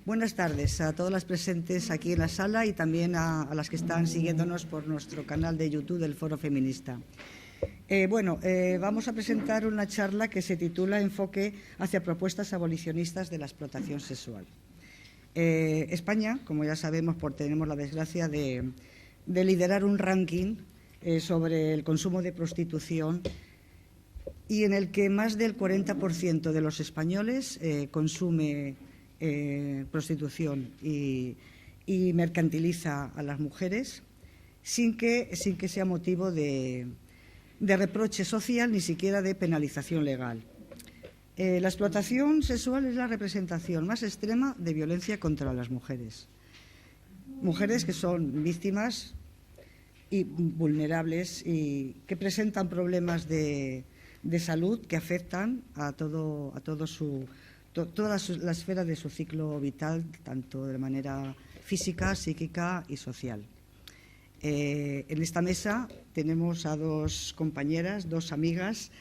Buenas tardes a todas las presentes aquí en la sala y también a las que están siguiéndonos por nuestro canal de YouTube del Foro Feminista. Vamos a presentar una charla que se titula Enfoque hacia propuestas abolicionistas de la explotación sexual. España, como ya sabemos, tenemos la desgracia de liderar un ranking sobre el consumo de prostitución y en el que más del 40% de los españoles consume prostitución y mercantiliza a las mujeres sin que sea motivo de reproche social ni siquiera de penalización legal. La explotación sexual es la representación más extrema de violencia contra las mujeres. Mujeres que son víctimas y vulnerables y que presentan problemas de salud que afectan a toda la esfera de su ciclo vital, tanto de manera física, psíquica y social. En esta mesa tenemos a dos compañeras, dos amigas,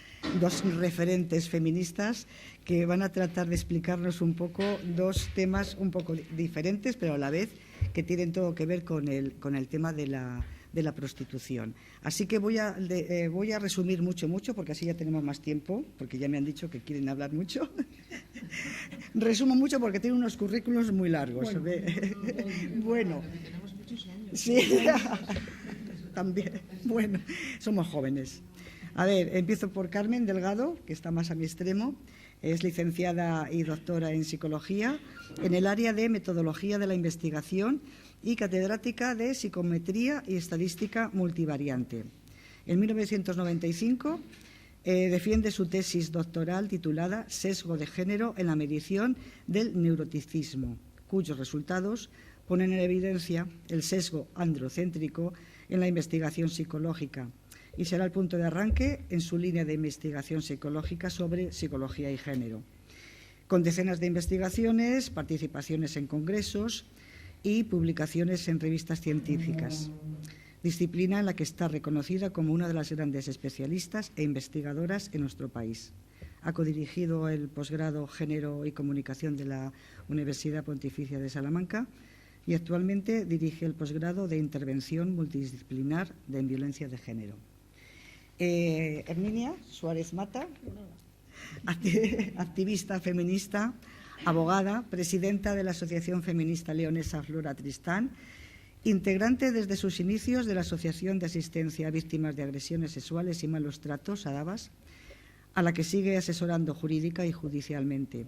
dos referentes feministas que van a tratar de explicarnos un poco dos temas un poco diferentes, pero a la vez que tienen todo que ver con el tema de la prostitución. Así que voy a resumir mucho, porque así ya tenemos más tiempo, porque ya me han dicho que quieren hablar mucho. Resumo mucho porque tiene unos currículos muy largos. Bueno. Sí, también. Bueno, somos jóvenes. A ver, empiezo por Carmen Delgado, que está más a mi extremo. Es licenciada y doctora en psicología en el área de metodología de la investigación y catedrática de psicometría y estadística multivariante. En 1995 defiende su tesis doctoral titulada Sesgo de género en la medición del neuroticismo, cuyos resultados ponen en evidencia el sesgo androcéntrico en la investigación psicológica y será el punto de arranque en su línea de investigación psicológica sobre psicología y género, con decenas de investigaciones, participaciones en congresos y publicaciones en revistas científicas, disciplina en la que está reconocida como una de las grandes especialistas e investigadoras en nuestro país. Ha codirigido el posgrado Género y Comunicación de la Universidad Pontificia de Salamanca y actualmente dirige el posgrado de Intervención Multidisciplinar en Violencia de Género. Herminia Suárez Mata, activista feminista, abogada, presidenta de la Asociación Feminista Leonesa Flora Tristán, integrante desde sus inicios de la Asociación de Asistencia a Víctimas de Agresiones Sexuales y Malos Tratos, ADAVAS, a la que sigue asesorando jurídica y judicialmente.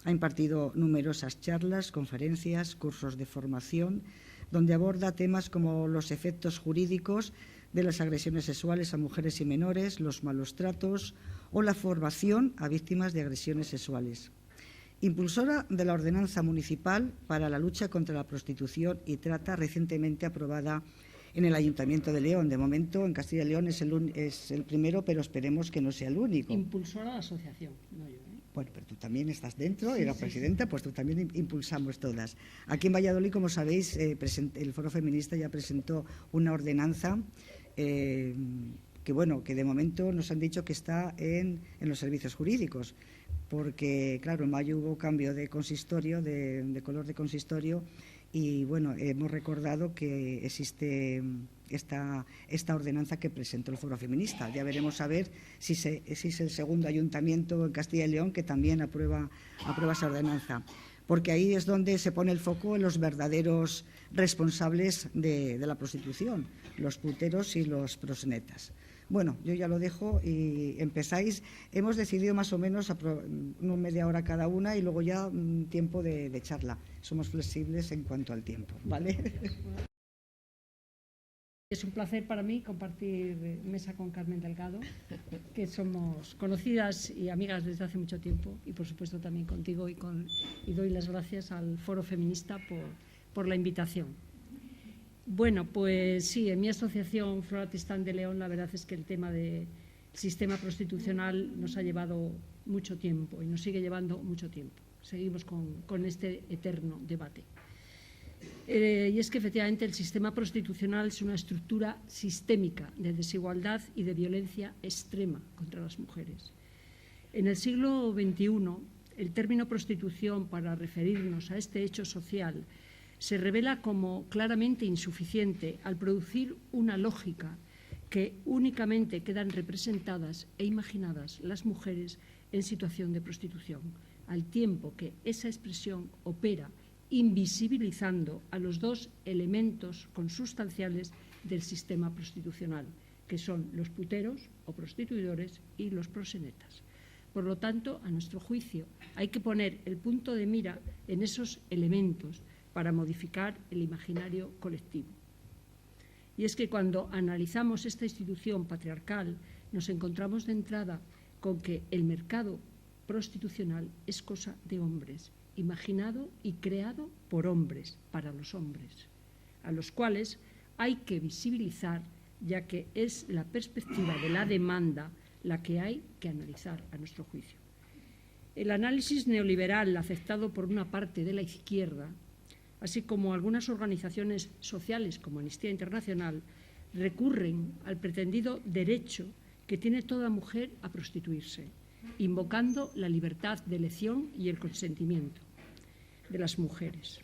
Ha impartido numerosas charlas, conferencias, cursos de formación, donde aborda temas como los efectos jurídicos de las agresiones sexuales a mujeres y menores, los malos tratos o la formación a víctimas de agresiones sexuales. Impulsora de la Ordenanza Municipal para la lucha contra la prostitución y trata, recientemente aprobada en el Ayuntamiento de León. De momento, en Castilla y León es el primero, pero esperemos que no sea el único. Impulsora de la asociación, no yo. Bueno, pero tú también estás dentro, eres presidenta, pues tú también impulsamos todas. Aquí en Valladolid, como sabéis, el Foro Feminista ya presentó una ordenanza que de momento nos han dicho que está en los servicios jurídicos, porque, claro, en mayo hubo cambio de consistorio, de color de consistorio, y, bueno, hemos recordado que existe esta ordenanza que presentó el Foro Feminista. Ya veremos a ver si es el segundo ayuntamiento en Castilla y León que también aprueba esa ordenanza, porque ahí es donde se pone el foco en los verdaderos responsables de la prostitución, los puteros y los proxenetas. Bueno, yo ya lo dejo y empezáis. Hemos decidido más o menos media hora cada una y luego ya tiempo de charla. Somos flexibles en cuanto al tiempo, ¿vale? Es un placer para mí compartir mesa con Carmen Delgado, que somos conocidas y amigas desde hace mucho tiempo, y por supuesto también contigo, y doy las gracias al Foro Feminista por la invitación. Bueno, pues sí, en mi asociación Flora Tristán de León, la verdad es que el tema del sistema prostitucional nos ha llevado mucho tiempo y nos sigue llevando mucho tiempo. Seguimos con este eterno debate. Y es que efectivamente el sistema prostitucional es una estructura sistémica de desigualdad y de violencia extrema contra las mujeres. En el siglo XXI el término prostitución para referirnos a este hecho social se revela como claramente insuficiente al producir una lógica que únicamente quedan representadas e imaginadas las mujeres en situación de prostitución, al tiempo que esa expresión opera invisibilizando a los dos elementos consustanciales del sistema prostitucional, que son los puteros o prostituidores y los proxenetas. Por lo tanto, a nuestro juicio, hay que poner el punto de mira en esos elementos para modificar el imaginario colectivo. Y es que cuando analizamos esta institución patriarcal, nos encontramos de entrada con que el mercado prostitucional es cosa de hombres, imaginado y creado por hombres, para los hombres, a los cuales hay que visibilizar, ya que es la perspectiva de la demanda la que hay que analizar a nuestro juicio. El análisis neoliberal aceptado por una parte de la izquierda, así como algunas organizaciones sociales como Amnistía Internacional, recurren al pretendido derecho que tiene toda mujer a prostituirse, invocando la libertad de elección y el consentimiento de las mujeres.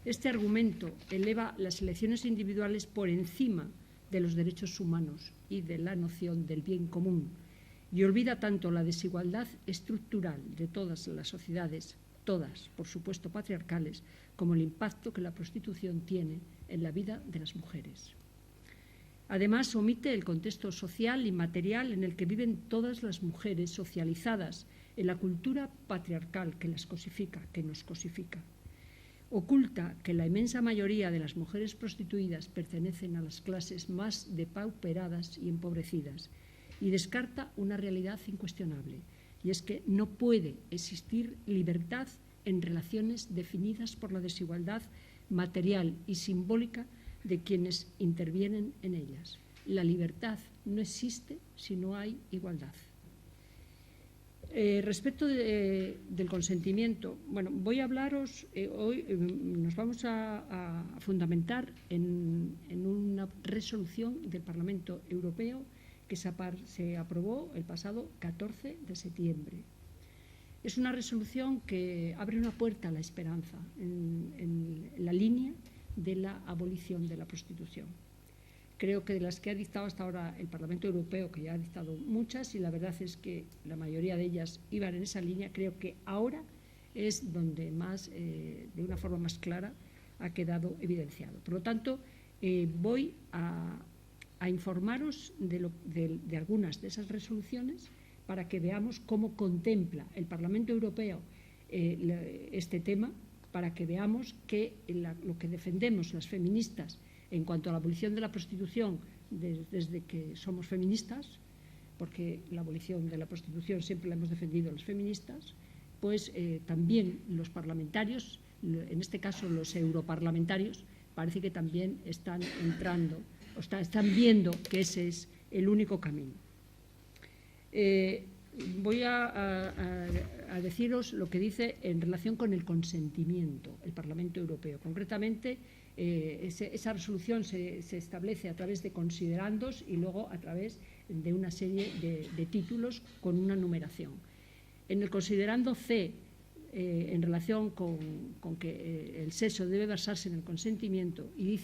Este argumento eleva las elecciones individuales por encima de los derechos humanos y de la noción del bien común, y olvida tanto la desigualdad estructural de todas las sociedades, todas, por supuesto, patriarcales, como el impacto que la prostitución tiene en la vida de las mujeres. Además, omite el contexto social y material en el que viven todas las mujeres socializadas en la cultura patriarcal que las cosifica, que nos cosifica. Oculta que la inmensa mayoría de las mujeres prostituidas pertenecen a las clases más depauperadas y empobrecidas, y descarta una realidad incuestionable, y es que no puede existir libertad en relaciones definidas por la desigualdad material y simbólica de quienes intervienen en ellas. La libertad no existe si no hay igualdad. Respecto del consentimiento, bueno, voy a hablaros, hoy nos vamos a fundamentar en una resolución del Parlamento Europeo que se aprobó el pasado 14 de septiembre. Es una resolución que abre una puerta a la esperanza en la línea de la abolición de la prostitución. Creo que de las que ha dictado hasta ahora el Parlamento Europeo, que ya ha dictado muchas, y la verdad es que la mayoría de ellas iban en esa línea, creo que ahora es donde más, de una forma más clara, ha quedado evidenciado. Por lo tanto, voy a informaros de algunas de esas resoluciones para que veamos cómo contempla el Parlamento Europeo este tema, para que veamos que lo que defendemos las feministas en cuanto a la abolición de la prostitución desde que somos feministas, porque la abolición de la prostitución siempre la hemos defendido las feministas, pues también los parlamentarios, en este caso los europarlamentarios, parece que también están entrando, están viendo que ese es el único camino. Voy a deciros lo que dice en relación con el consentimiento el Parlamento Europeo. Concretamente, esa resolución se establece a través de considerandos y luego a través de una serie de títulos con una numeración. En el considerando C, en relación con que el sexo debe basarse en el consentimiento, y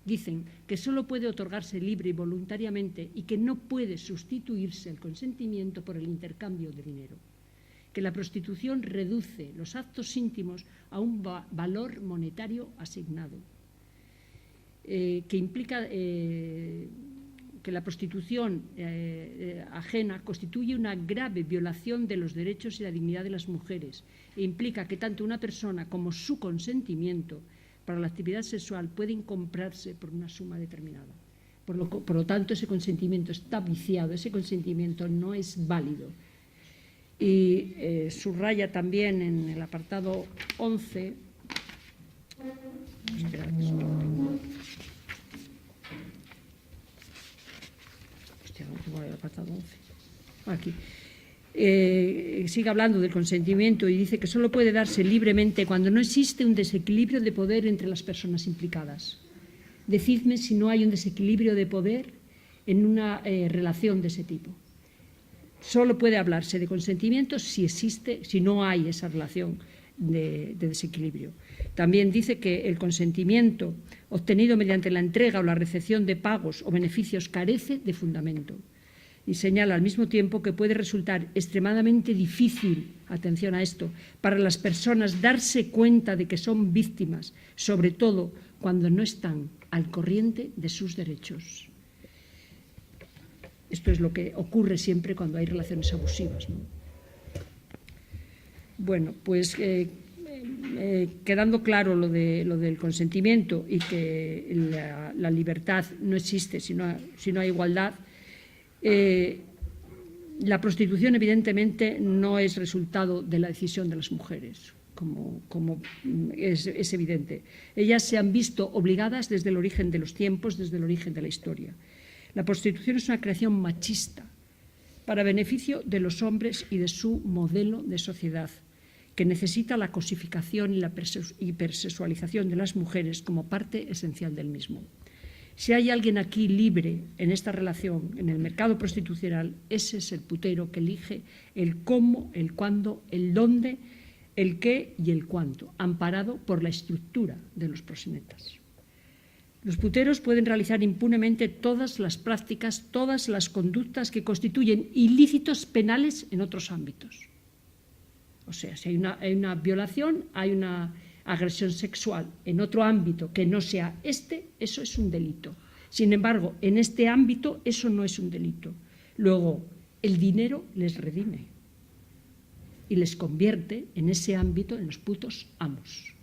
dicen que solo puede otorgarse libre y voluntariamente y que no puede sustituirse el consentimiento por el intercambio de dinero, que la prostitución reduce los actos íntimos a un valor monetario asignado, que implica que la prostitución ajena constituye una grave violación de los derechos y la dignidad de las mujeres e implica que tanto una persona como su consentimiento para la actividad sexual pueden comprarse por una suma determinada. Por lo tanto, ese consentimiento está viciado, ese consentimiento no es válido. Y subraya también en el apartado 11, el apartado 11, aquí. Sigue hablando del consentimiento y dice que solo puede darse libremente cuando no existe un desequilibrio de poder entre las personas implicadas. Decidme si no hay un desequilibrio de poder en una relación de ese tipo. Solo puede hablarse de consentimiento si no hay esa relación de desequilibrio. También dice que el consentimiento obtenido mediante la entrega o la recepción de pagos o beneficios carece de fundamento. Y señala al mismo tiempo que puede resultar extremadamente difícil, atención a esto, para las personas darse cuenta de que son víctimas, sobre todo cuando no están al corriente de sus derechos. Esto es lo que ocurre siempre cuando hay relaciones abusivas, ¿no? Bueno, pues quedando claro lo del consentimiento y que la libertad no existe si no hay igualdad, la prostitución evidentemente no es resultado de la decisión de las mujeres, como es evidente. Ellas se han visto obligadas desde el origen de los tiempos, desde el origen de la historia. La prostitución es una creación machista para beneficio de los hombres y de su modelo de sociedad, que necesita la cosificación y la hipersexualización de las mujeres como parte esencial del mismo. Si hay alguien aquí libre en esta relación, en el mercado prostitucional, ese es el putero que elige el cómo, el cuándo, el dónde, el qué y el cuánto, amparado por la estructura de los proxenetas. Los puteros pueden realizar impunemente todas las prácticas, todas las conductas que constituyen ilícitos penales en otros ámbitos. O sea, si hay una violación, hay una agresión sexual en otro ámbito que no sea eso es un delito. Sin embargo, en este ámbito eso no es un delito. Luego, el dinero les redime y les convierte en ese ámbito en los putos amos.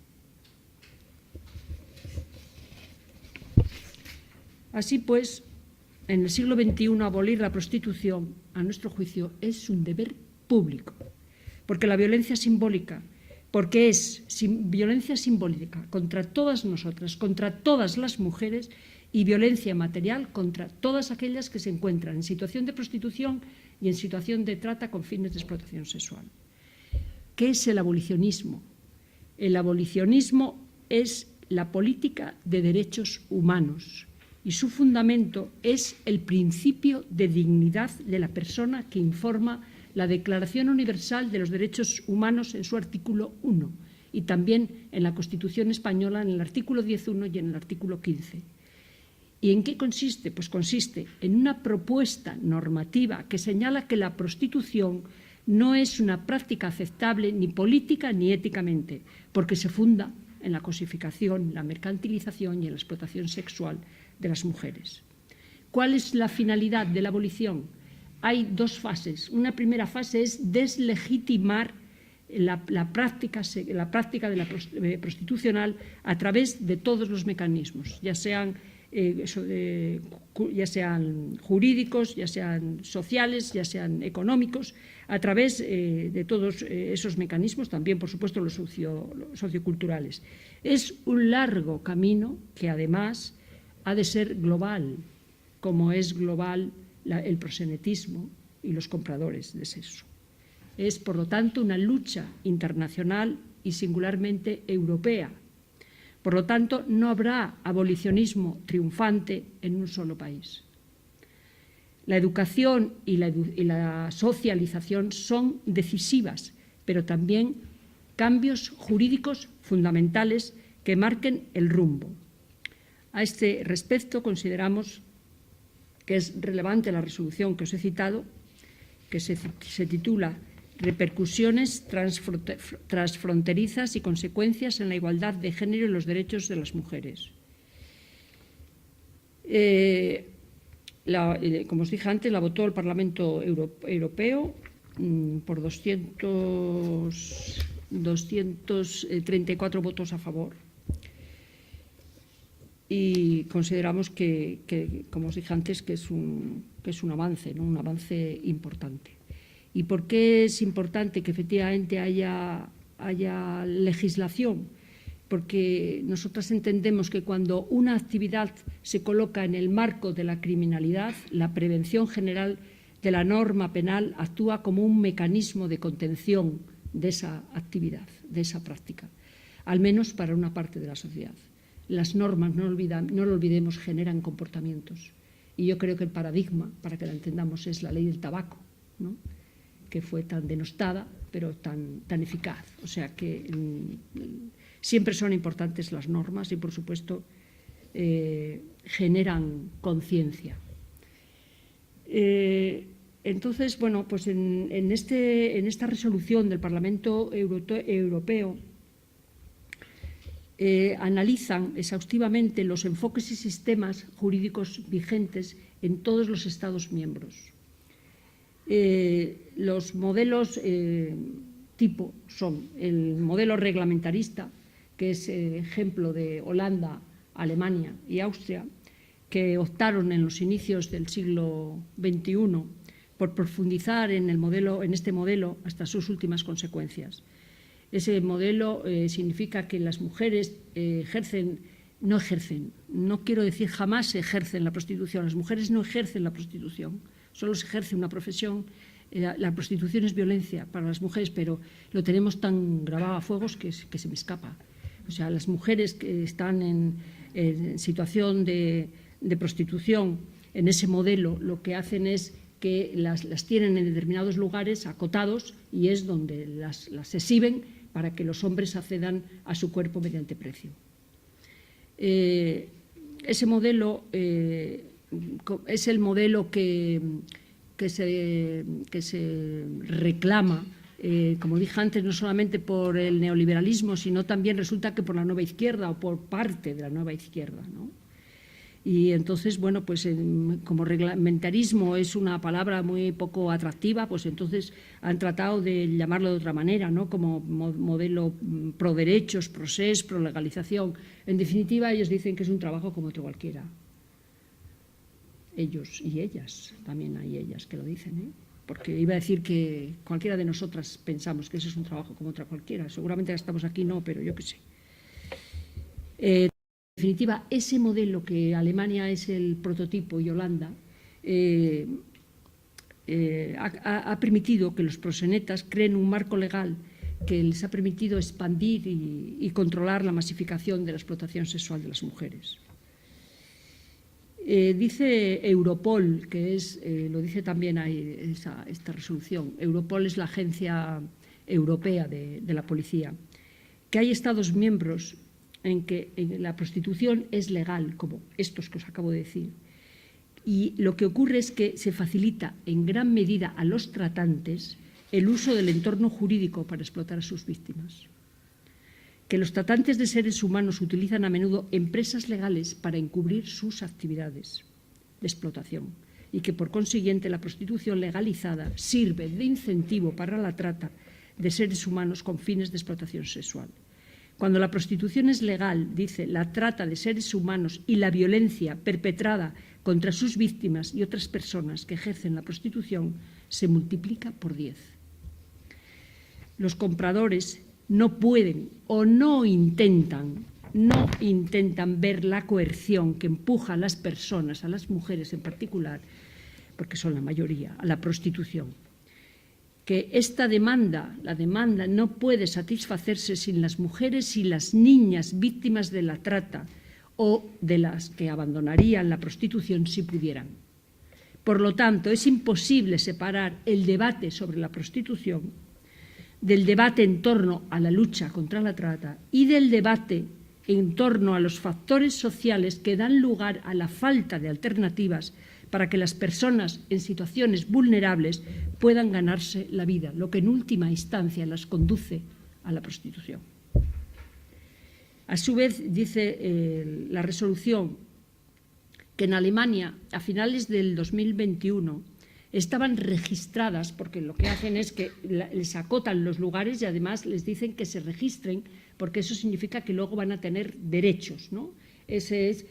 Así pues, en el siglo XXI abolir la prostitución, a nuestro juicio, es un deber público, porque la violencia simbólica, porque es violencia simbólica contra todas nosotras, contra todas las mujeres, y violencia material contra todas aquellas que se encuentran en situación de prostitución y en situación de trata con fines de explotación sexual. ¿Qué es el abolicionismo? El abolicionismo es la política de derechos humanos y su fundamento es el principio de dignidad de la persona que informa la Declaración Universal de los Derechos Humanos en su artículo 1 y también en la Constitución española en el artículo 10.1 y en el artículo 15. ¿Y en qué consiste? Pues consiste en una propuesta normativa que señala que la prostitución no es una práctica aceptable ni política ni éticamente, porque se funda en la cosificación, la mercantilización y en la explotación sexual de las mujeres. ¿Cuál es la finalidad de la abolición? Hay dos fases. Una primera fase es deslegitimar la práctica de la prostitucional a través de todos los mecanismos, ya sean jurídicos, ya sean sociales, ya sean económicos, a través de todos esos mecanismos, también, por supuesto, los socioculturales. Es un largo camino que, además, ha de ser global, como es global el proxenetismo y los compradores de sexo. Es, por lo tanto, una lucha internacional y singularmente europea. Por lo tanto, no habrá abolicionismo triunfante en un solo país. La educación y la socialización son decisivas, pero también cambios jurídicos fundamentales que marquen el rumbo. A este respecto, consideramos que es relevante la resolución que os he citado, que se titula Repercusiones transfronterizas y consecuencias en la igualdad de género y los derechos de las mujeres. Como os dije antes, la votó el Parlamento Europeo por 234 votos a favor. Y consideramos que, como os dije antes, que es un avance, ¿no? Un avance importante. ¿Y por qué es importante que efectivamente haya legislación? Porque nosotras entendemos que cuando una actividad se coloca en el marco de la criminalidad, la prevención general de la norma penal actúa como un mecanismo de contención de esa actividad, de esa práctica, al menos para una parte de la sociedad. Las normas, no lo olvidemos, generan comportamientos. Y yo creo que el paradigma, para que la entendamos, es la ley del tabaco. ¿no?, que fue tan denostada, pero tan eficaz. O sea que siempre son importantes las normas y, por supuesto, generan conciencia. Entonces, bueno, pues en esta resolución del Parlamento Europeo analizan exhaustivamente los enfoques y sistemas jurídicos vigentes en todos los Estados miembros. Los modelos tipo son el modelo reglamentarista, que es ejemplo de Holanda, Alemania y Austria, que optaron en los inicios del siglo XXI por profundizar en este modelo hasta sus últimas consecuencias. Ese modelo significa que las mujeres no quiero decir jamás ejercen la prostitución, las mujeres no ejercen la prostitución, solo se ejerce una profesión. La prostitución es violencia para las mujeres, pero lo tenemos tan grabado a fuegos que se me escapa. O sea, las mujeres que están en situación de prostitución, en ese modelo, lo que hacen es que las tienen en determinados lugares acotados y es donde las exhiben para que los hombres accedan a su cuerpo mediante precio. Ese modelo es el modelo que se reclama, como dije antes, no solamente por el neoliberalismo, sino también resulta que por la nueva izquierda o por parte de la nueva izquierda, ¿no? Y entonces, bueno, pues como reglamentarismo es una palabra muy poco atractiva, pues entonces han tratado de llamarlo de otra manera, ¿no?, como modelo pro derechos, pro ses, pro legalización. En definitiva, ellos dicen que es un trabajo como otro cualquiera. Ellos y ellas, también hay ellas que lo dicen, ¿eh? Porque iba a decir que cualquiera de nosotras pensamos que ese es un trabajo como otra cualquiera. Seguramente estamos aquí no, pero yo qué sé. En definitiva, ese modelo que Alemania es el prototipo y Holanda ha permitido que los proxenetas creen un marco legal que les ha permitido expandir y controlar la masificación de la explotación sexual de las mujeres. Dice Europol, que lo dice también ahí esta resolución, Europol es la agencia europea de la policía, que hay Estados miembros en que la prostitución es legal, como estos que os acabo de decir, y lo que ocurre es que se facilita en gran medida a los tratantes el uso del entorno jurídico para explotar a sus víctimas. Que los tratantes de seres humanos utilizan a menudo empresas legales para encubrir sus actividades de explotación y que, por consiguiente, la prostitución legalizada sirve de incentivo para la trata de seres humanos con fines de explotación sexual. Cuando la prostitución es legal, dice, la trata de seres humanos y la violencia perpetrada contra sus víctimas y otras personas que ejercen la prostitución se multiplica por 10. Los compradores no pueden o no intentan ver la coerción que empuja a las personas, a las mujeres en particular, porque son la mayoría, a la prostitución. Que esta demanda, la demanda, no puede satisfacerse sin las mujeres y las niñas víctimas de la trata o de las que abandonarían la prostitución si pudieran. Por lo tanto, es imposible separar el debate sobre la prostitución del debate en torno a la lucha contra la trata y del debate en torno a los factores sociales que dan lugar a la falta de alternativas para que las personas en situaciones vulnerables puedan ganarse la vida, lo que en última instancia las conduce a la prostitución. A su vez, dice la resolución que en Alemania, a finales del 2021, estaban registradas, porque lo que hacen es que les acotan los lugares y además les dicen que se registren, porque eso significa que luego van a tener derechos, ¿no? Ese es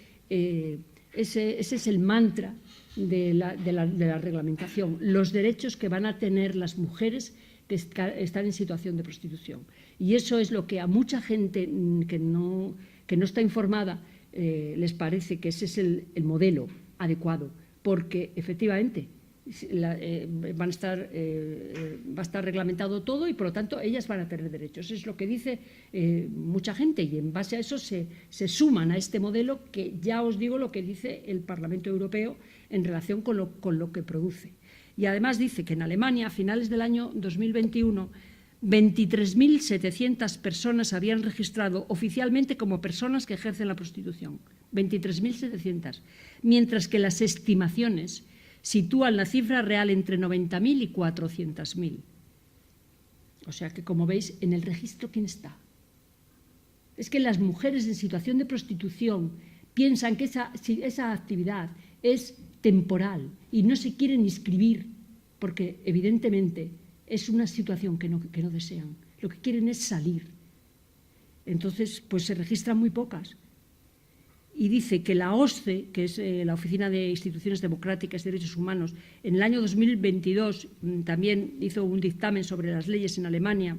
el mantra de la reglamentación, los derechos que van a tener las mujeres que están en situación de prostitución. Y eso es lo que a mucha gente que no está informada les parece que ese es el modelo adecuado, porque efectivamente va a estar reglamentado todo y, por lo tanto, ellas van a tener derechos. Es lo que dice mucha gente y, en base a eso, se suman a este modelo que ya os digo lo que dice el Parlamento Europeo en relación con lo que produce. Y además dice que en Alemania, a finales del año 2021, 23.700 personas habían registrado oficialmente como personas que ejercen la prostitución. 23.700. Mientras que las estimaciones sitúan la cifra real entre 90.000 y 400.000. O sea que, como veis, en el registro, ¿quién está? Es que las mujeres en situación de prostitución piensan que esa actividad es temporal y no se quieren inscribir porque, evidentemente, es una situación que no desean. Lo que quieren es salir. Entonces, pues se registran muy pocas. Y dice que la OSCE, que es la Oficina de Instituciones Democráticas y Derechos Humanos, en el año 2022 también hizo un dictamen sobre las leyes en Alemania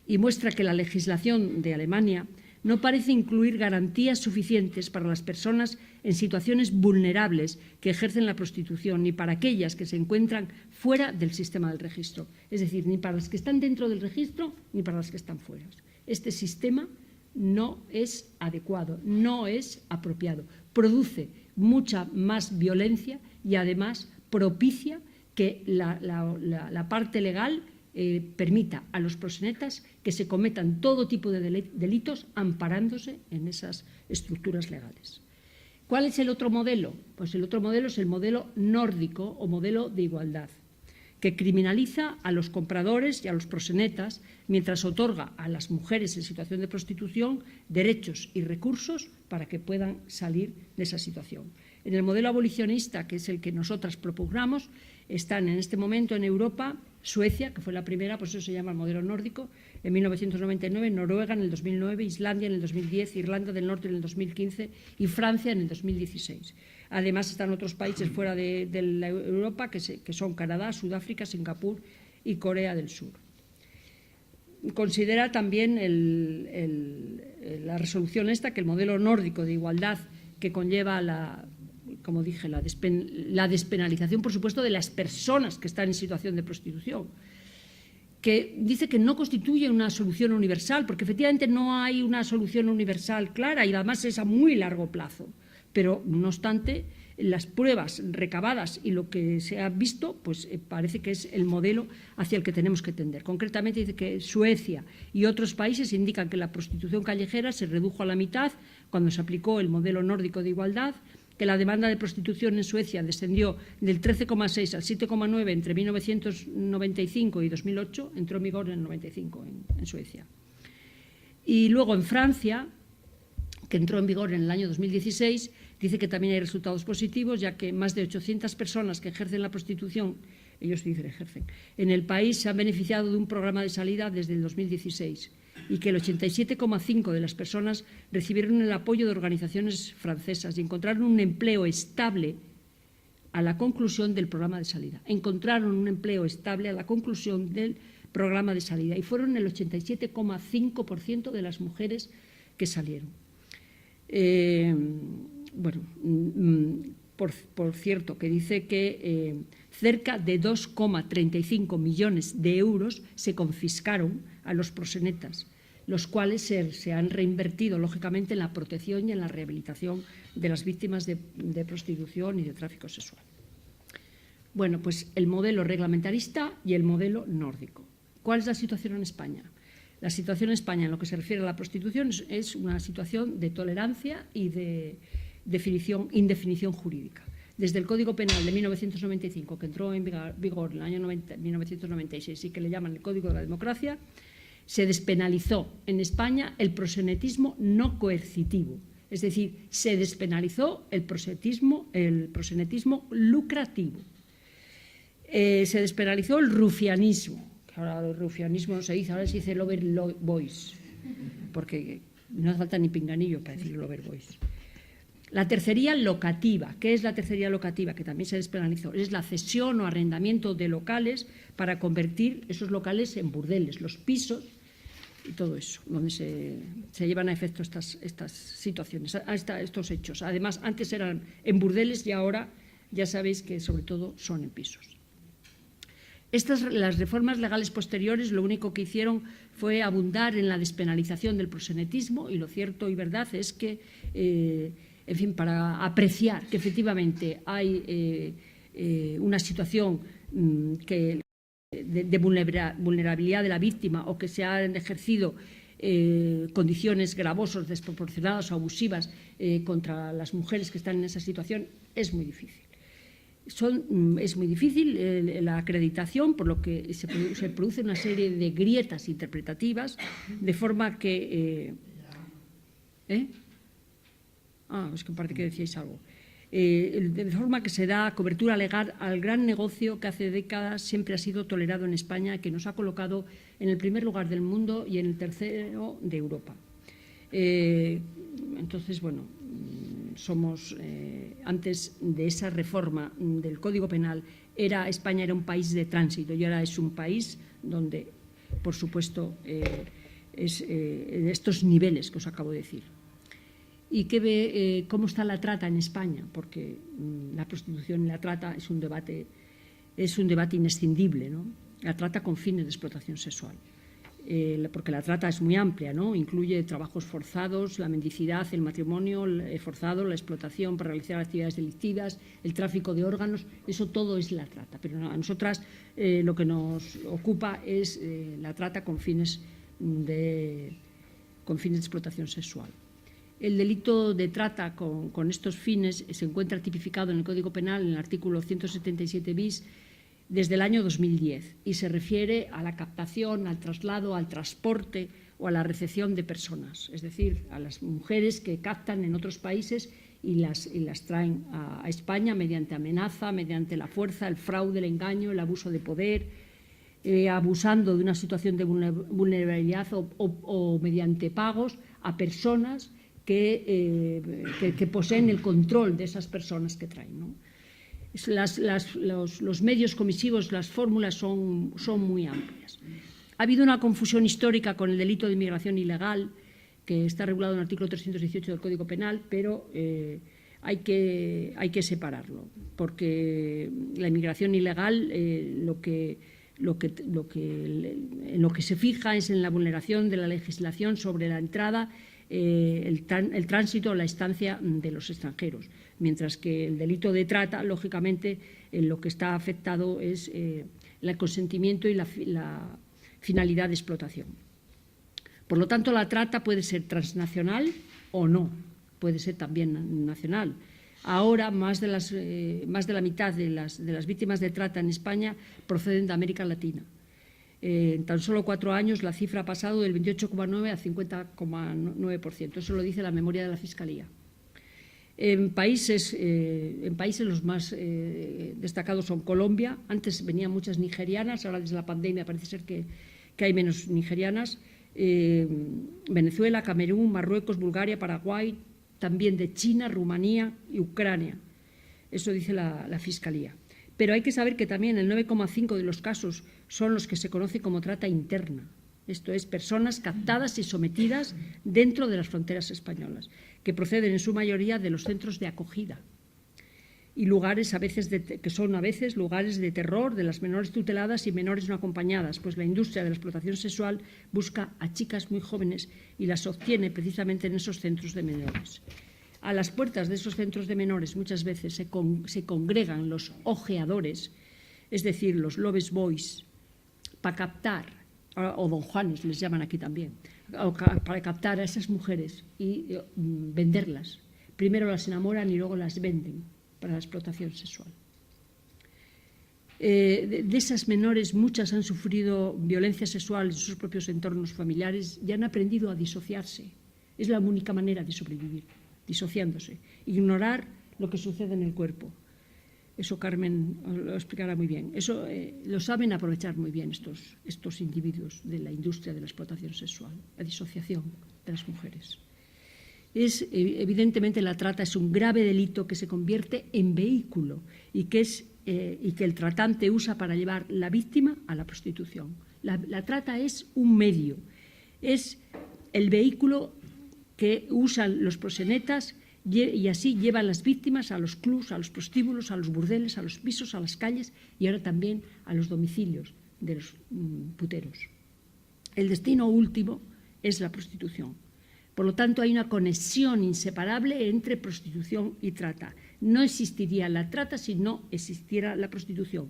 y muestra que la legislación de Alemania no parece incluir garantías suficientes para las personas en situaciones vulnerables que ejercen la prostitución, ni para aquellas que se encuentran fuera del sistema del registro. Es decir, ni para las que están dentro del registro, ni para las que están fuera. Este sistema no es adecuado, no es apropiado. Produce mucha más violencia y además propicia que la parte legal permita a los proxenetas que se cometan todo tipo de delitos amparándose en esas estructuras legales. ¿Cuál es el otro modelo? Pues el otro modelo es el modelo nórdico o modelo de igualdad, que criminaliza a los compradores y a los proxenetas mientras otorga a las mujeres en situación de prostitución derechos y recursos para que puedan salir de esa situación. En el modelo abolicionista, que es el que nosotras propugnamos, están en este momento en Europa Suecia, que fue la primera, por eso se llama el modelo nórdico, en 1999, Noruega en el 2009, Islandia en el 2010, Irlanda del Norte en el 2015 y Francia en el 2016. Además están otros países fuera de la Europa que son Canadá, Sudáfrica, Singapur y Corea del Sur. Considera también la resolución esta que el modelo nórdico de igualdad que conlleva como dije, la despenalización, por supuesto, de las personas que están en situación de prostitución, que dice que no constituye una solución universal, porque efectivamente no hay una solución universal clara y además es a muy largo plazo. Pero, no obstante, las pruebas recabadas y lo que se ha visto, pues parece que es el modelo hacia el que tenemos que tender. Concretamente dice que Suecia y otros países indican que la prostitución callejera se redujo a la mitad cuando se aplicó el modelo nórdico de igualdad, que la demanda de prostitución en Suecia descendió del 13,6 al 7,9 entre 1995 y 2008, entró en vigor en el 95 en Suecia. Y luego en Francia, que entró en vigor en el año 2016, dice que también hay resultados positivos, ya que más de 800 personas que ejercen la prostitución, ellos dicen ejercen, en el país se han beneficiado de un programa de salida desde el 2016 y que el 87,5% de las personas recibieron el apoyo de organizaciones francesas y encontraron un empleo estable a la conclusión del programa de salida. Encontraron un empleo estable a la conclusión del programa de salida y fueron el 87,5% de las mujeres que salieron. Por cierto, que dice que cerca de 2,35 millones de euros se confiscaron a los proxenetas, los cuales se han reinvertido, lógicamente, en la protección y en la rehabilitación de las víctimas de prostitución y de tráfico sexual. Bueno, pues el modelo reglamentarista y el modelo nórdico. ¿Cuál es la situación en España? La situación en España, en lo que se refiere a la prostitución, es una situación de tolerancia y de indefinición jurídica. Desde el Código Penal de 1995, que entró en vigor en el año 1996 y que le llaman el Código de la Democracia, se despenalizó en España el proxenetismo no coercitivo. Es decir, se despenalizó el proxenetismo lucrativo. Se despenalizó el rufianismo. Ahora el rufianismo no se dice, ahora se dice lover boys, porque no hace falta ni pinganillo para decir lover boys. La tercería locativa. ¿Qué es la tercería locativa? Que también se despenalizó. Es la cesión o arrendamiento de locales para convertir esos locales en burdeles, los pisos y todo eso, donde se llevan a efecto estas situaciones, estos hechos. Además, antes eran en burdeles y ahora ya sabéis que sobre todo son en pisos. Las reformas legales posteriores lo único que hicieron fue abundar en la despenalización del proxenetismo y lo cierto y verdad es que, en fin, para apreciar que efectivamente hay una situación de vulnerabilidad de la víctima o que se han ejercido condiciones gravosas, desproporcionadas o abusivas contra las mujeres que están en esa situación, es muy difícil. Es muy difícil la acreditación, por lo que se produce una serie de grietas interpretativas, de forma que... es que parece que decíais algo. De forma que se da cobertura legal al gran negocio que hace décadas siempre ha sido tolerado en España, que nos ha colocado en el primer lugar del mundo y en el tercero de Europa. Entonces, bueno, antes de esa reforma del Código Penal, España era un país de tránsito y ahora es un país donde, por supuesto, es en estos niveles que os acabo de decir. Y que ve cómo está la trata en España, porque la prostitución y la trata es un debate inescindible, ¿no? La trata con fines de explotación sexual, porque la trata es muy amplia, ¿no? Incluye trabajos forzados, la mendicidad, el matrimonio forzado, la explotación para realizar actividades delictivas, el tráfico de órganos, eso todo es la trata. Pero a nosotras lo que nos ocupa es la trata con fines de explotación sexual. El delito de trata con estos fines se encuentra tipificado en el Código Penal en el artículo 177 bis desde el año 2010 y se refiere a la captación, al traslado, al transporte o a la recepción de personas, es decir, a las mujeres que captan en otros países y las traen a España mediante amenaza, mediante la fuerza, el fraude, el engaño, el abuso de poder, abusando de una situación de vulnerabilidad o mediante pagos a personas que poseen el control de esas personas que traen, ¿no? Los medios comisivos, las fórmulas son muy amplias. Ha habido una confusión histórica con el delito de inmigración ilegal, que está regulado en el artículo 318 del Código Penal, pero hay que separarlo, porque la inmigración ilegal en lo que se fija es en la vulneración de la legislación sobre la entrada, el tránsito o la estancia de los extranjeros, mientras que el delito de trata, lógicamente, en lo que está afectado es el consentimiento y la finalidad de explotación. Por lo tanto, la trata puede ser transnacional o no, puede ser también nacional. Ahora, más de la mitad de las víctimas de trata en España proceden de América Latina. En tan solo 4 años la cifra ha pasado del 28,9 al 50,9%. Eso lo dice la memoria de la Fiscalía. En países los más destacados son Colombia. Antes venían muchas nigerianas, ahora desde la pandemia parece ser que hay menos nigerianas. Venezuela, Camerún, Marruecos, Bulgaria, Paraguay, también de China, Rumanía y Ucrania. Eso dice la Fiscalía. Pero hay que saber que también el 9,5% de los casos son los que se conoce como trata interna. Esto es, personas captadas y sometidas dentro de las fronteras españolas, que proceden en su mayoría de los centros de acogida y lugares que son a veces lugares de terror de las menores tuteladas y menores no acompañadas, pues la industria de la explotación sexual busca a chicas muy jóvenes y las obtiene precisamente en esos centros de menores. A las puertas de esos centros de menores muchas veces se congregan los ojeadores, es decir, los lovers boys, para captar, o don Juanes les llaman aquí también, para captar a esas mujeres y venderlas. Primero las enamoran y luego las venden para la explotación sexual. De esas menores, muchas han sufrido violencia sexual en sus propios entornos familiares y han aprendido a disociarse. Es la única manera de sobrevivir, disociándose, ignorar lo que sucede en el cuerpo. Eso Carmen lo explicará muy bien. Eso lo saben aprovechar muy bien estos individuos de la industria de la explotación sexual, la disociación de las mujeres. Evidentemente la trata es un grave delito que se convierte en vehículo y que el tratante usa para llevar la víctima a la prostitución. La trata es un medio, es el vehículo que usan los proxenetas y así llevan las víctimas a los clubs, a los prostíbulos, a los burdeles, a los pisos, a las calles y ahora también a los domicilios de los puteros. El destino último es la prostitución, Por lo tanto, hay una conexión inseparable entre prostitución y trata. No existiría la trata si no existiera la prostitución.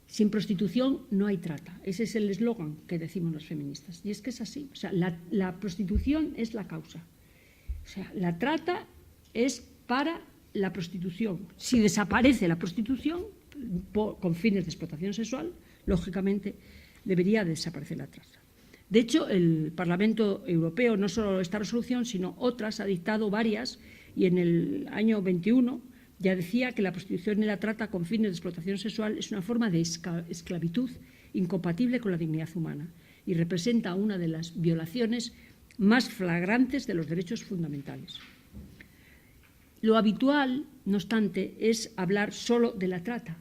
Sin prostitución no hay trata. Ese es el eslogan que decimos los feministas. Y es que es así. O sea, la prostitución es la causa. O sea, la trata es para la prostitución. Si desaparece la prostitución con fines de explotación sexual, lógicamente debería desaparecer la trata. De hecho, el Parlamento Europeo, no solo esta resolución, sino otras, ha dictado varias, y en el año 21 ya decía que la prostitución y la trata con fines de explotación sexual es una forma de esclavitud incompatible con la dignidad humana y representa una de las violaciones más flagrantes de los derechos fundamentales. Lo habitual, no obstante, es hablar solo de la trata,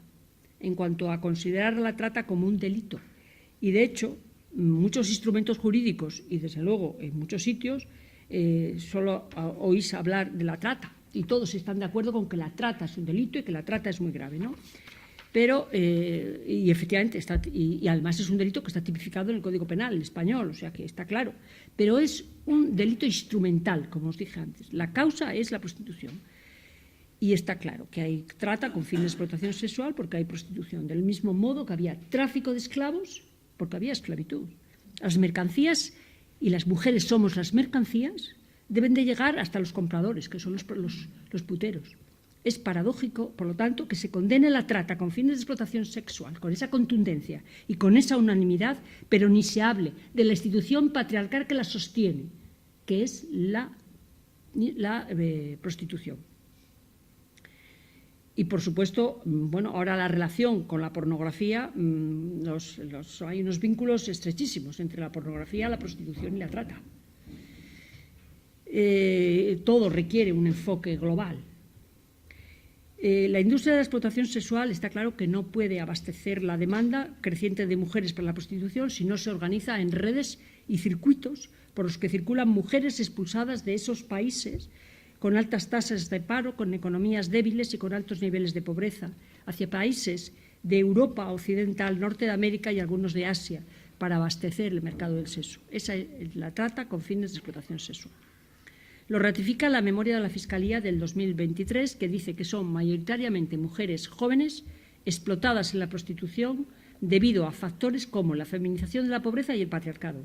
en cuanto a considerar la trata como un delito. Y, de hecho, muchos instrumentos jurídicos y, desde luego, en muchos sitios, solo oís hablar de la trata y todos están de acuerdo con que la trata es un delito y que la trata es muy grave, ¿no? Pero, y efectivamente, y además es un delito que está tipificado en el Código Penal español, o sea que está claro. Pero es un delito instrumental, como os dije antes. La causa es la prostitución. Y está claro que hay trata con fines de explotación sexual porque hay prostitución. Del mismo modo que había tráfico de esclavos porque había esclavitud. Las mercancías, y las mujeres somos las mercancías, deben de llegar hasta los compradores, que son los puteros. Es paradójico, por lo tanto, que se condene la trata con fines de explotación sexual, con esa contundencia y con esa unanimidad, pero ni se hable de la institución patriarcal que la sostiene, que es la prostitución. Y, por supuesto, bueno, ahora la relación con la pornografía, hay unos vínculos estrechísimos entre la pornografía, la prostitución y la trata. Todo requiere un enfoque global. La industria de la explotación sexual está claro que no puede abastecer la demanda creciente de mujeres para la prostitución si no se organiza en redes y circuitos por los que circulan mujeres expulsadas de esos países con altas tasas de paro, con economías débiles y con altos niveles de pobreza, hacia países de Europa occidental, Norte de América y algunos de Asia, para abastecer el mercado del sexo. Esa es la trata con fines de explotación sexual. Lo ratifica la memoria de la Fiscalía del 2023, que dice que son mayoritariamente mujeres jóvenes explotadas en la prostitución debido a factores como la feminización de la pobreza y el patriarcado,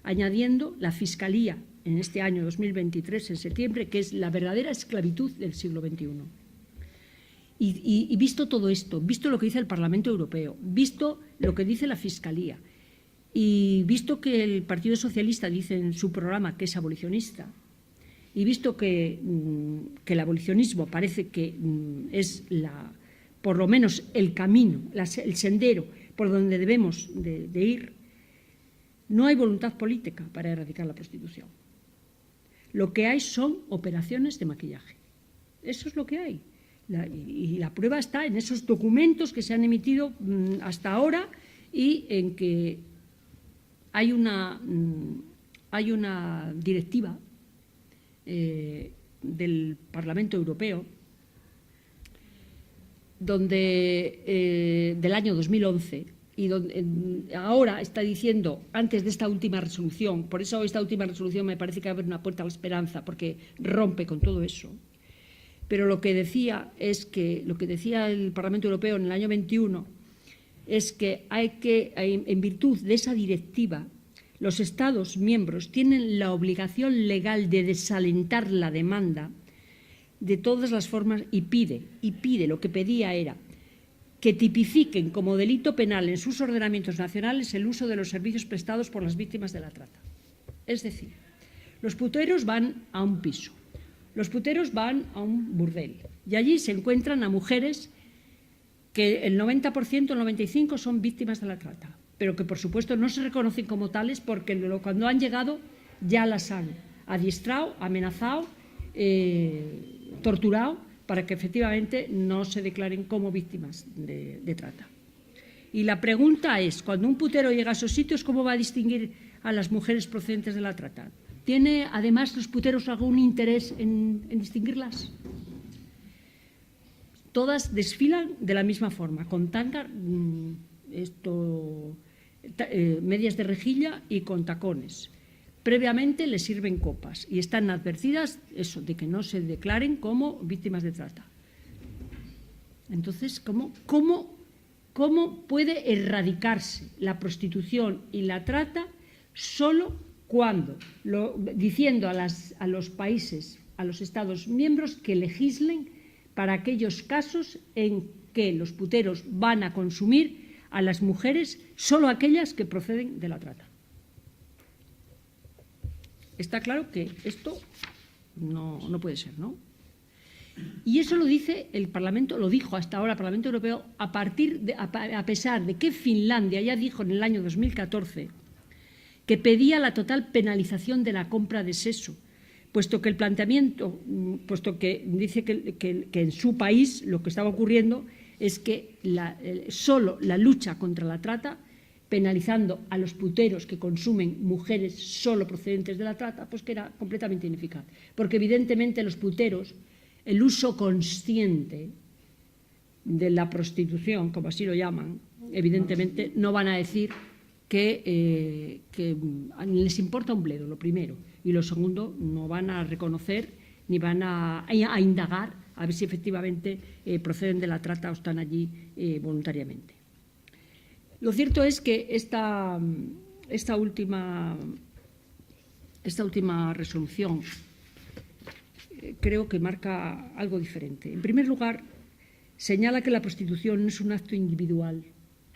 añadiendo la Fiscalía en este año 2023, en septiembre, que es la verdadera esclavitud del siglo XXI. Y visto todo esto, visto lo que dice el Parlamento Europeo, visto lo que dice la Fiscalía y visto que el Partido Socialista dice en su programa que es abolicionista y visto que el abolicionismo parece que es por lo menos el camino, el sendero por donde debemos de ir, no hay voluntad política para erradicar la prostitución. Lo que hay son operaciones de maquillaje. Eso es lo que hay. Y la prueba está en esos documentos que se han emitido hasta ahora y en que hay una directiva del Parlamento Europeo del año 2011 y donde ahora está diciendo, antes de esta última resolución, por eso esta última resolución me parece que abre una puerta a la esperanza porque rompe con todo eso, pero lo que decía el Parlamento Europeo en el año 21 es que en virtud de esa directiva, los Estados miembros tienen la obligación legal de desalentar la demanda de todas las formas y pide, lo que pedía era que tipifiquen como delito penal en sus ordenamientos nacionales el uso de los servicios prestados por las víctimas de la trata. Es decir, los puteros van a un piso, los puteros van a un burdel y allí se encuentran a mujeres que el 90%, el 95% son víctimas de la trata, pero que por supuesto no se reconocen como tales porque cuando han llegado ya las han adiestrado, amenazado, torturado, para que efectivamente no se declaren como víctimas de trata. Y la pregunta es, cuando un putero llega a esos sitios, ¿cómo va a distinguir a las mujeres procedentes de la trata? ¿Tiene además los puteros algún interés en distinguirlas? Todas desfilan de la misma forma, con tanga, medias de rejilla y con tacones. previamente les sirven copas y están advertidas eso, de que no se declaren como víctimas de trata. Entonces, ¿cómo puede erradicarse la prostitución y la trata solo cuando, diciendo a los países, a los Estados miembros que legislen para aquellos casos en que los puteros van a consumir a las mujeres, solo aquellas que proceden de la trata? Está claro que esto no puede ser, ¿no? Y eso lo dice el Parlamento, lo dijo hasta ahora el Parlamento Europeo, a pesar de que Finlandia ya dijo en el año 2014 que pedía la total penalización de la compra de sexo, puesto que dice que en su país lo que estaba ocurriendo es que solo la lucha contra la trata, penalizando a los puteros que consumen mujeres solo procedentes de la trata, pues que era completamente ineficaz. Porque evidentemente los puteros, el uso consciente de la prostitución, como así lo llaman, evidentemente no van a decir que les importa un bledo, lo primero, y lo segundo, no van a reconocer ni van a indagar a ver si efectivamente proceden de la trata o están allí voluntariamente. Lo cierto es que esta última resolución creo que marca algo diferente. En primer lugar, señala que la prostitución no es un acto individual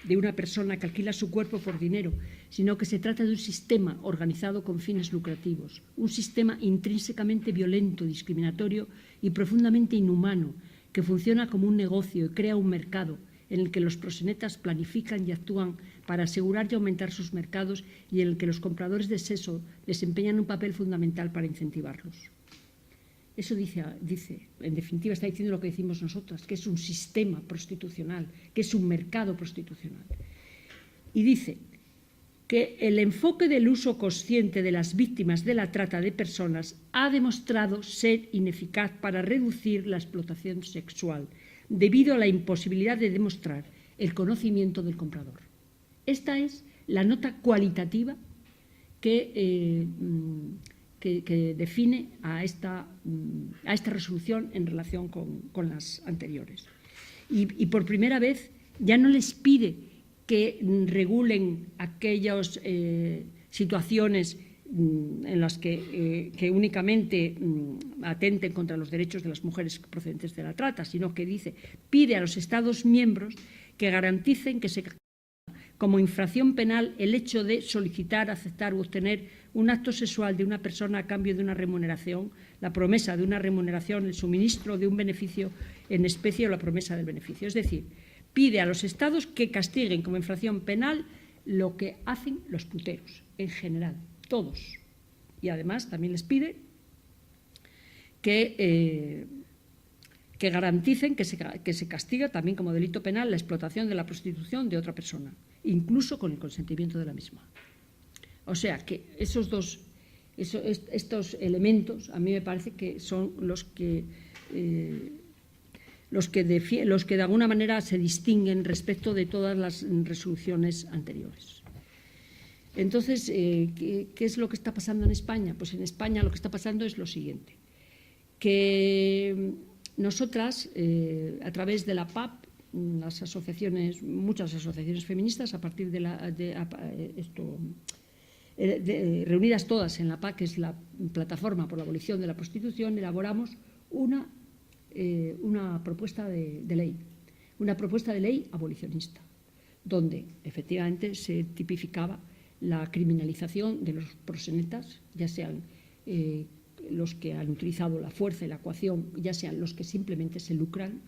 de una persona que alquila su cuerpo por dinero, sino que se trata de un sistema organizado con fines lucrativos, un sistema intrínsecamente violento, discriminatorio y profundamente inhumano, que funciona como un negocio y crea un mercado en el que los proxenetas planifican y actúan para asegurar y aumentar sus mercados y en el que los compradores de sexo desempeñan un papel fundamental para incentivarlos. Eso dice, en definitiva, está diciendo lo que decimos nosotras, que es un sistema prostitucional, que es un mercado prostitucional. Y dice que el enfoque del uso consciente de las víctimas de la trata de personas ha demostrado ser ineficaz para reducir la explotación sexual, debido a la imposibilidad de demostrar el conocimiento del comprador. Esta es la nota cualitativa que define a esta resolución en relación con las anteriores. Y por primera vez ya no les pide que regulen aquellas situaciones en las que únicamente atenten contra los derechos de las mujeres procedentes de la trata, sino que pide a los Estados miembros que garanticen que se como infracción penal el hecho de solicitar, aceptar u obtener un acto sexual de una persona a cambio de una remuneración, la promesa de una remuneración, el suministro de un beneficio en especie o la promesa del beneficio. Es decir, pide a los Estados que castiguen como infracción penal lo que hacen los puteros, en general, todos. Y además también les pide que garanticen que se castiga también como delito penal la explotación de la prostitución de otra persona, incluso con el consentimiento de la misma. O sea que estos elementos a mí me parece que son los que de alguna manera se distinguen respecto de todas las resoluciones anteriores. Entonces, ¿qué es lo que está pasando en España? Pues en España lo que está pasando es lo siguiente, que nosotras, a través de la PAP, muchas asociaciones feministas, a partir reunidas todas en la PAC, que es la Plataforma por la Abolición de la Prostitución, elaboramos una propuesta de ley, una propuesta de ley abolicionista, donde efectivamente se tipificaba la criminalización de los proxenetas, ya sean los que han utilizado la fuerza y la coacción, ya sean los que simplemente se lucran,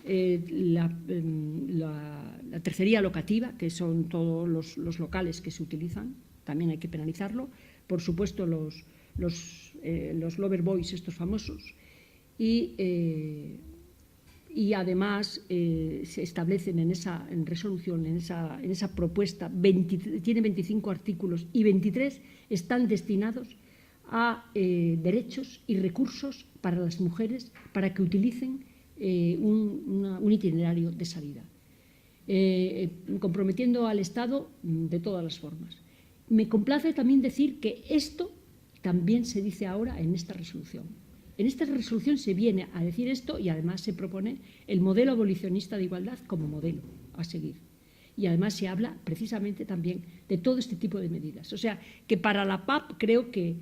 la tercería locativa, que son todos los locales que se utilizan, también hay que penalizarlo, por supuesto los lover boys, estos famosos, y además se establecen en esa resolución, en esa propuesta, tiene 25 artículos y 23 están destinados a derechos y recursos para las mujeres para que utilicen un itinerario de salida, comprometiendo al Estado de todas las formas. me complace también decir que esto también se dice ahora en esta resolución. En esta resolución se viene a decir esto y además se propone el modelo abolicionista de igualdad como modelo a seguir. Y además se habla precisamente también de todo este tipo de medidas. O sea, que para la PAP creo que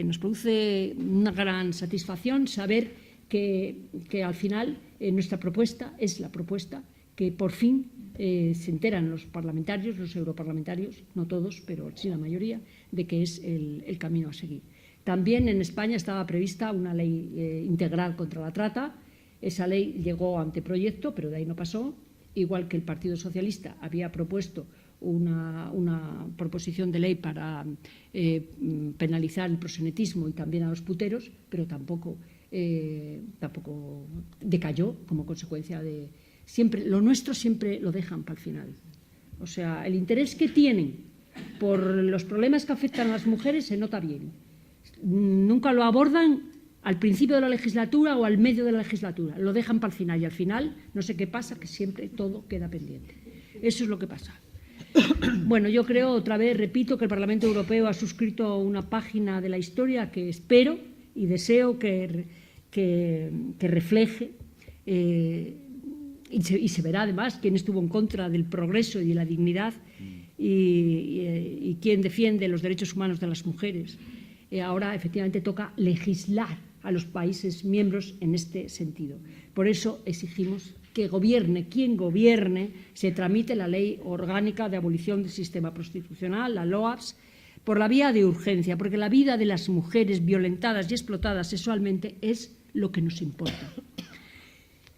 nos produce una gran satisfacción saber que al final nuestra propuesta es la propuesta que por fin se enteran los parlamentarios, los europarlamentarios, no todos, pero sí la mayoría, de que es el camino a seguir. También en España estaba prevista una ley integral contra la trata. Esa ley llegó a anteproyecto, pero de ahí no pasó. Igual que el Partido Socialista había propuesto una proposición de ley para penalizar el proxenetismo y también a los puteros, pero tampoco decayó como consecuencia de... Lo nuestro siempre lo dejan para el final. O sea, el interés que tienen por los problemas que afectan a las mujeres se nota bien. Nunca lo abordan al principio de la legislatura o al medio de la legislatura. Lo dejan para el final y al final no sé qué pasa, que siempre todo queda pendiente. Eso es lo que pasa. Bueno, yo creo, otra vez, repito, que el Parlamento Europeo ha suscrito una página de la historia que espero y deseo que refleje y se verá además quién estuvo en contra del progreso y de la dignidad y quién defiende los derechos humanos de las mujeres. Ahora, efectivamente, toca legislar a los países miembros en este sentido. Por eso exigimos que gobierne quien gobierne, se tramite la Ley Orgánica de Abolición del Sistema Prostitucional, la LOAPS, por la vía de urgencia, porque la vida de las mujeres violentadas y explotadas sexualmente es lo que nos importa.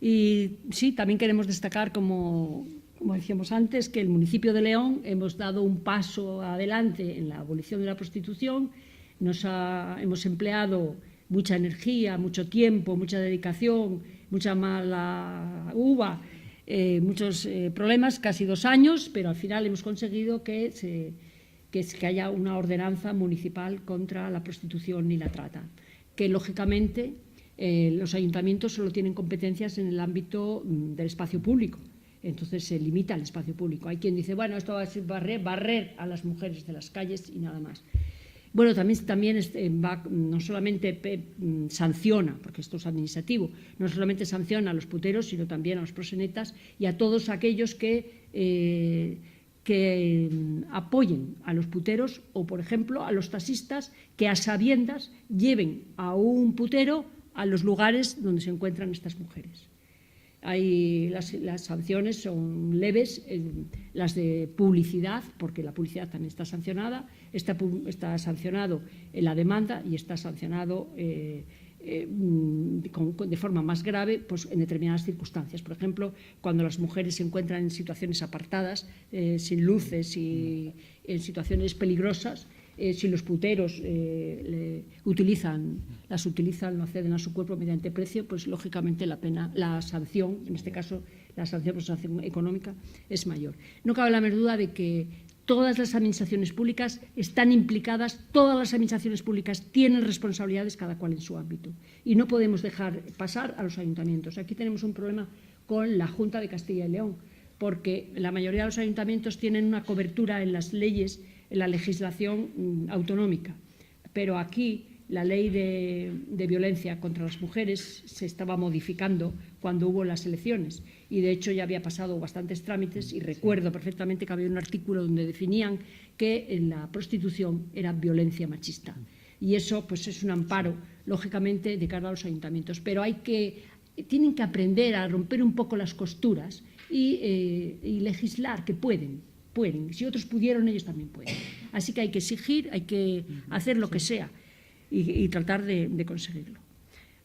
Y sí, también queremos destacar, como decíamos antes, que el municipio de León hemos dado un paso adelante en la abolición de la prostitución. Hemos empleado mucha energía, mucho tiempo, mucha dedicación, mucha mala uva, muchos problemas, casi 2 años, pero al final hemos conseguido que haya una ordenanza municipal contra la prostitución y la trata, que lógicamente los ayuntamientos solo tienen competencias en el ámbito del espacio público. Entonces se limita al espacio público. Hay quien dice, bueno, esto va a ser barrer a las mujeres de las calles y nada más. Bueno, también no solamente sanciona, porque esto es administrativo, no solamente sanciona a los puteros, sino también a los proxenetas y a todos aquellos que apoyen a los puteros o, por ejemplo, a los taxistas que a sabiendas lleven a un putero a los lugares donde se encuentran estas mujeres. Las sanciones son leves, las de publicidad, porque la publicidad también está sancionada, está sancionado en la demanda y está sancionado de forma más grave pues, en determinadas circunstancias. Por ejemplo, cuando las mujeres se encuentran en situaciones apartadas, sin luces y en situaciones peligrosas, si los puteros las utilizan, lo acceden a su cuerpo mediante precio, pues lógicamente la sanción, en este caso la sanción económica, es mayor. No cabe la menor duda de que todas las administraciones públicas están implicadas, todas las administraciones públicas tienen responsabilidades, cada cual en su ámbito. Y no podemos dejar pasar a los ayuntamientos. Aquí tenemos un problema con la Junta de Castilla y León, porque la mayoría de los ayuntamientos tienen una cobertura en las leyes, en la legislación autonómica, pero aquí la ley de violencia contra las mujeres se estaba modificando cuando hubo las elecciones y de hecho ya había pasado bastantes trámites y recuerdo perfectamente que había un artículo donde definían que la prostitución era violencia machista y eso pues es un amparo lógicamente de cara a los ayuntamientos, pero tienen que aprender a romper un poco las costuras y legislar, que pueden. Si otros pudieron, ellos también pueden. Así que hay que exigir, hay que hacer lo que sea y tratar de conseguirlo.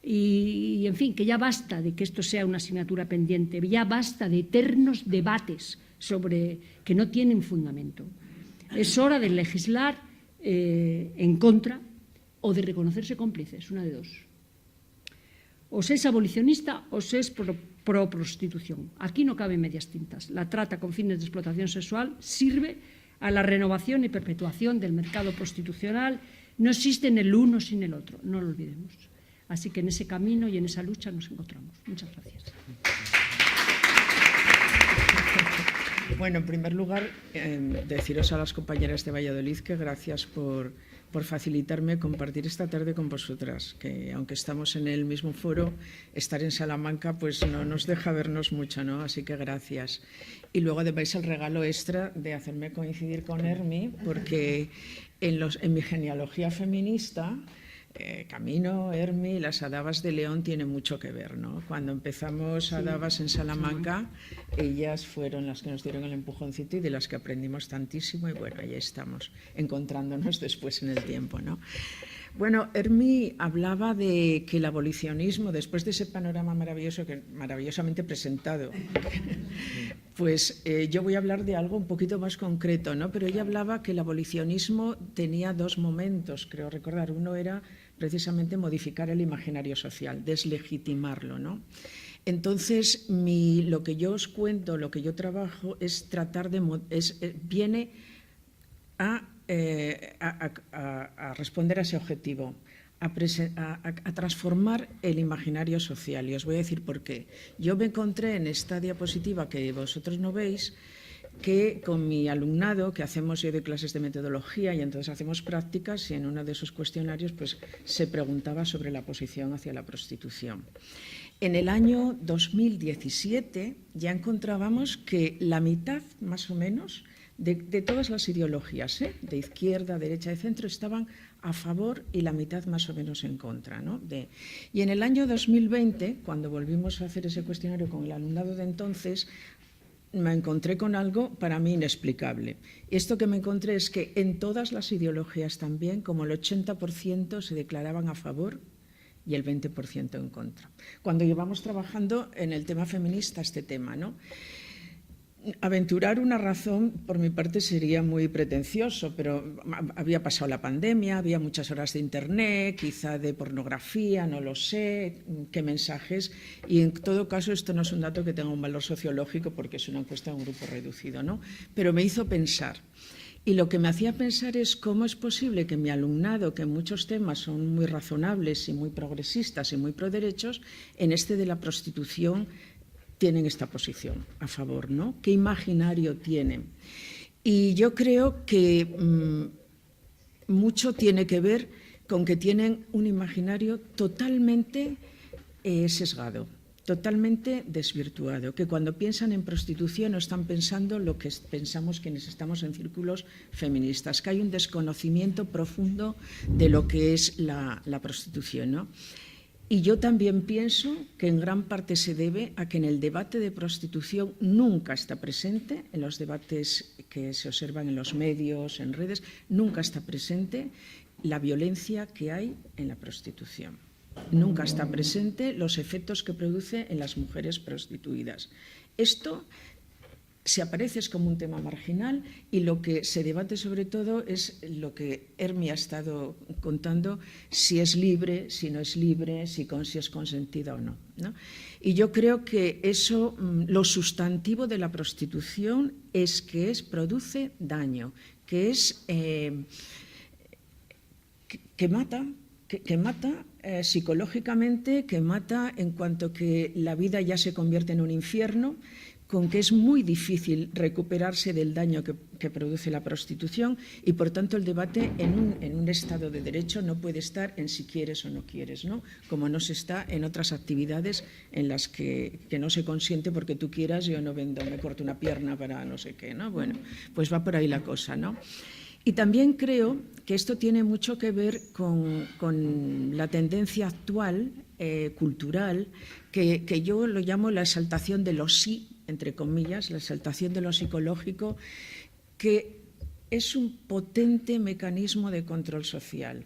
Y, en fin, que ya basta de que esto sea una asignatura pendiente, ya basta de eternos debates que no tienen fundamento. Es hora de legislar en contra o de reconocerse cómplices, una de dos. O se es abolicionista o se es pro-prostitución. Aquí no caben medias tintas. La trata con fines de explotación sexual sirve a la renovación y perpetuación del mercado prostitucional. No existe en el uno sin el otro, no lo olvidemos. Así que en ese camino y en esa lucha nos encontramos. Muchas gracias. Bueno, en primer lugar, deciros a las compañeras de Valladolid que gracias por facilitarme compartir esta tarde con vosotras, que aunque estamos en el mismo foro, estar en Salamanca pues no nos deja vernos mucho, ¿no? Así que gracias. Y luego además el regalo extra de hacerme coincidir con Hermi, porque en mi genealogía feminista, Camino, Hermi, las Adabas de León tienen mucho que ver, ¿no? Cuando empezamos Adabas en Salamanca, ellas fueron las que nos dieron el empujoncito y de las que aprendimos tantísimo, y bueno, ahí estamos, encontrándonos después en el tiempo, ¿no? Bueno, Hermi hablaba de que el abolicionismo, después de ese panorama maravilloso, maravillosamente presentado, pues yo voy a hablar de algo un poquito más concreto, ¿no? Pero ella hablaba que el abolicionismo tenía dos momentos, creo recordar. Uno era precisamente modificar el imaginario social, deslegitimarlo, ¿no? Entonces, lo que yo os cuento, lo que yo trabajo, es tratar de... viene a responder a ese objetivo, a transformar el imaginario social. Y os voy a decir por qué. Yo me encontré en esta diapositiva que vosotros no veis, que con mi alumnado, que hacemos, yo doy clases de metodología y entonces hacemos prácticas, y en uno de esos cuestionarios pues, se preguntaba sobre la posición hacia la prostitución. En el año 2017 ya encontrábamos que la mitad, más o menos, de todas las ideologías, de izquierda, derecha, de centro, estaban a favor y la mitad más o menos en contra, ¿no? Y en el año 2020, cuando volvimos a hacer ese cuestionario con el alumnado de entonces, me encontré con algo para mí inexplicable. Esto que me encontré es que en todas las ideologías también, como el 80% se declaraban a favor y el 20% en contra. Cuando llevamos trabajando en el tema feminista este tema, ¿no? Aventurar una razón, por mi parte, sería muy pretencioso, pero había pasado la pandemia, había muchas horas de internet, quizá de pornografía, no lo sé, qué mensajes, y en todo caso esto no es un dato que tenga un valor sociológico porque es una encuesta de un grupo reducido, ¿no? Pero me hizo pensar. Y lo que me hacía pensar es cómo es posible que mi alumnado, que en muchos temas son muy razonables y muy progresistas y muy proderechos, en este de la prostitución tienen esta posición a favor, ¿no? ¿Qué imaginario tienen? Y yo creo que mucho tiene que ver con que tienen un imaginario totalmente sesgado, totalmente desvirtuado, que cuando piensan en prostitución no están pensando lo que pensamos quienes estamos en círculos feministas, que hay un desconocimiento profundo de lo que es la prostitución, ¿no? Y yo también pienso que en gran parte se debe a que en el debate de prostitución nunca está presente, en los debates que se observan en los medios, en redes, nunca está presente la violencia que hay en la prostitución. Nunca está presente los efectos que produce en las mujeres prostituidas. Esto se aparece es como un tema marginal y lo que se debate sobre todo es lo que Hermi ha estado contando, si es libre, si no es libre, si es consentida o no, ¿no? Y yo creo que eso, lo sustantivo de la prostitución es que produce daño, que es que mata psicológicamente, que mata en cuanto que la vida ya se convierte en un infierno, con que es muy difícil recuperarse del daño que produce la prostitución y, por tanto, el debate en un Estado de Derecho no puede estar en si quieres o no quieres, ¿no? Como no se está en otras actividades en las que no se consiente porque tú quieras, yo no vendo, me corto una pierna para no sé qué, ¿no? Bueno, pues va por ahí la cosa, ¿no? Y también creo que esto tiene mucho que ver con la tendencia actual, cultural, que yo lo llamo la exaltación de lo sí, entre comillas, la exaltación de lo psicológico, que es un potente mecanismo de control social.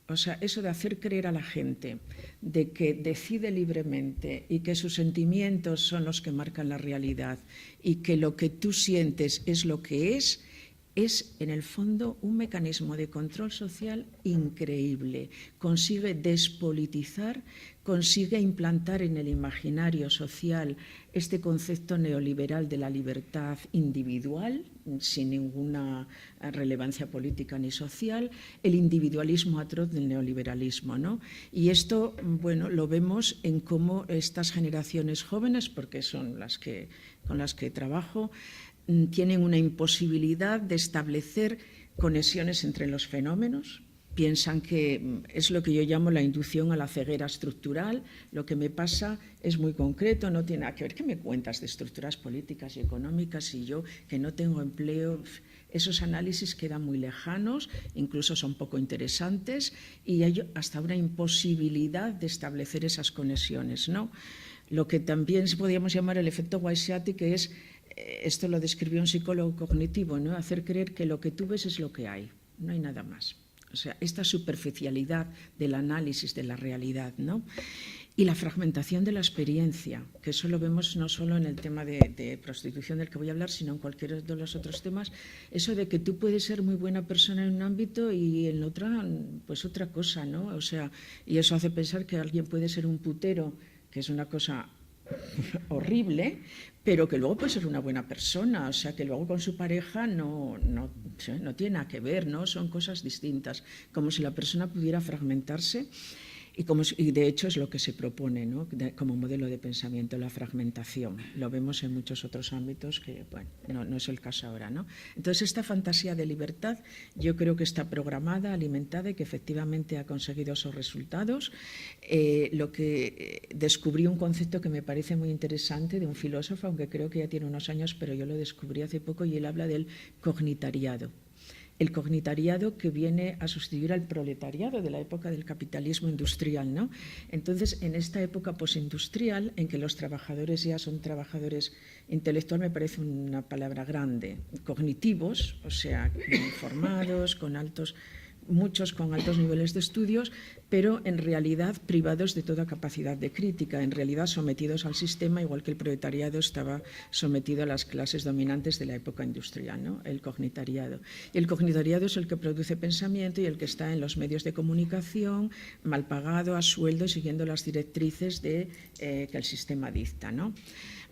O sea, eso de hacer creer a la gente de que decide libremente y que sus sentimientos son los que marcan la realidad y que lo que tú sientes es lo que es en el fondo un mecanismo de control social increíble. Consigue despolitizar, consigue implantar en el imaginario social este concepto neoliberal de la libertad individual, sin ninguna relevancia política ni social, el individualismo atroz del neoliberalismo, ¿no? Y esto, bueno, lo vemos en cómo estas generaciones jóvenes, porque son con las que trabajo, tienen una imposibilidad de establecer conexiones entre los fenómenos. Piensan que es lo que yo llamo la inducción a la ceguera estructural. Lo que me pasa es muy concreto, no tiene nada que ver. ¿Qué me cuentas de estructuras políticas y económicas y yo que no tengo empleo? Esos análisis quedan muy lejanos, incluso son poco interesantes y hay hasta una imposibilidad de establecer esas conexiones, ¿no? Lo que también podríamos llamar el efecto Weissenati, que es, esto lo describió un psicólogo cognitivo, ¿no? Hacer creer que lo que tú ves es lo que hay, no hay nada más. O sea, esta superficialidad del análisis de la realidad, ¿no? Y la fragmentación de la experiencia, que eso lo vemos no solo en el tema de prostitución del que voy a hablar, sino en cualquiera de los otros temas, eso de que tú puedes ser muy buena persona en un ámbito y en otro, pues otra cosa, ¿no? O sea, y eso hace pensar que alguien puede ser un putero, que es una cosa horrible, pero que luego puede ser una buena persona, o sea, que luego con su pareja no tiene nada que ver, ¿no? Son cosas distintas, como si la persona pudiera fragmentarse y de hecho es lo que se propone, ¿no? Como modelo de pensamiento, la fragmentación. Lo vemos en muchos otros ámbitos que, bueno, no es el caso ahora, ¿no? Entonces, esta fantasía de libertad yo creo que está programada, alimentada y que efectivamente ha conseguido esos resultados. Lo que descubrí un concepto que me parece muy interesante de un filósofo, aunque creo que ya tiene unos años, pero yo lo descubrí hace poco y él habla del cognitariado. El cognitariado que viene a sustituir al proletariado de la época del capitalismo industrial, ¿no? Entonces, en esta época posindustrial, en que los trabajadores ya son trabajadores intelectual, me parece una palabra grande, cognitivos, o sea, formados, muchos con altos niveles de estudios, pero en realidad privados de toda capacidad de crítica, en realidad sometidos al sistema, igual que el proletariado estaba sometido a las clases dominantes de la época industrial, ¿no? El cognitariado. Y el cognitariado es el que produce pensamiento y el que está en los medios de comunicación, mal pagado, a sueldo, siguiendo las directrices que el sistema dicta, ¿no?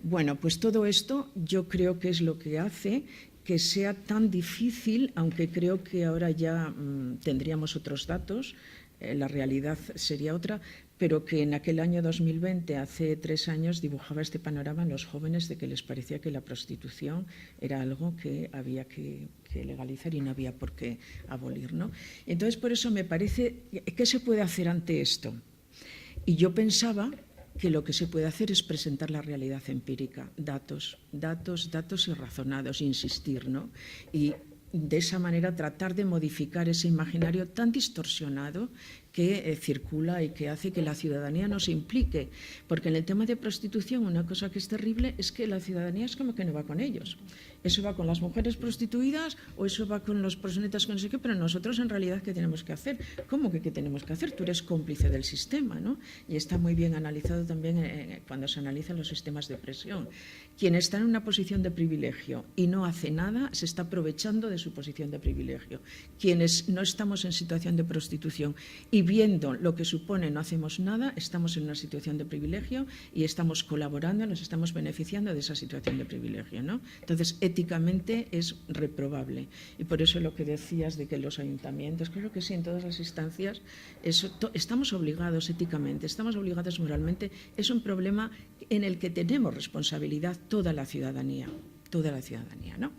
Bueno, pues todo esto yo creo que es lo que hace que sea tan difícil, aunque creo que ahora ya tendríamos otros datos, la realidad sería otra, pero que en aquel año 2020, hace 3 años, dibujaba este panorama en los jóvenes de que les parecía que la prostitución era algo que había que legalizar y no había por qué abolir, ¿no? Entonces, por eso me parece, ¿qué se puede hacer ante esto? Y yo pensaba que lo que se puede hacer es presentar la realidad empírica, datos y razonados, insistir, ¿no? Y de esa manera tratar de modificar ese imaginario tan distorsionado que circula y que hace que la ciudadanía no se implique. Porque en el tema de prostitución una cosa que es terrible es que la ciudadanía es como que no va con ellos. Eso va con las mujeres prostituidas o eso va con los proxenetas, con no sé qué, pero nosotros en realidad ¿qué tenemos que hacer? ¿Cómo que qué tenemos que hacer? Tú eres cómplice del sistema, ¿no? Y está muy bien analizado también cuando se analizan los sistemas de presión. Quien está en una posición de privilegio y no hace nada se está aprovechando de su posición de privilegio. Quienes no estamos en situación de prostitución y viendo lo que supone no hacemos nada, estamos en una situación de privilegio y estamos colaborando, nos estamos beneficiando de esa situación de privilegio, ¿no? Entonces, éticamente es reprobable. Y por eso lo que decías de que los ayuntamientos, creo que sí, en todas las instancias, estamos obligados éticamente, estamos obligados moralmente. Es un problema en el que tenemos responsabilidad toda la ciudadanía, ¿no?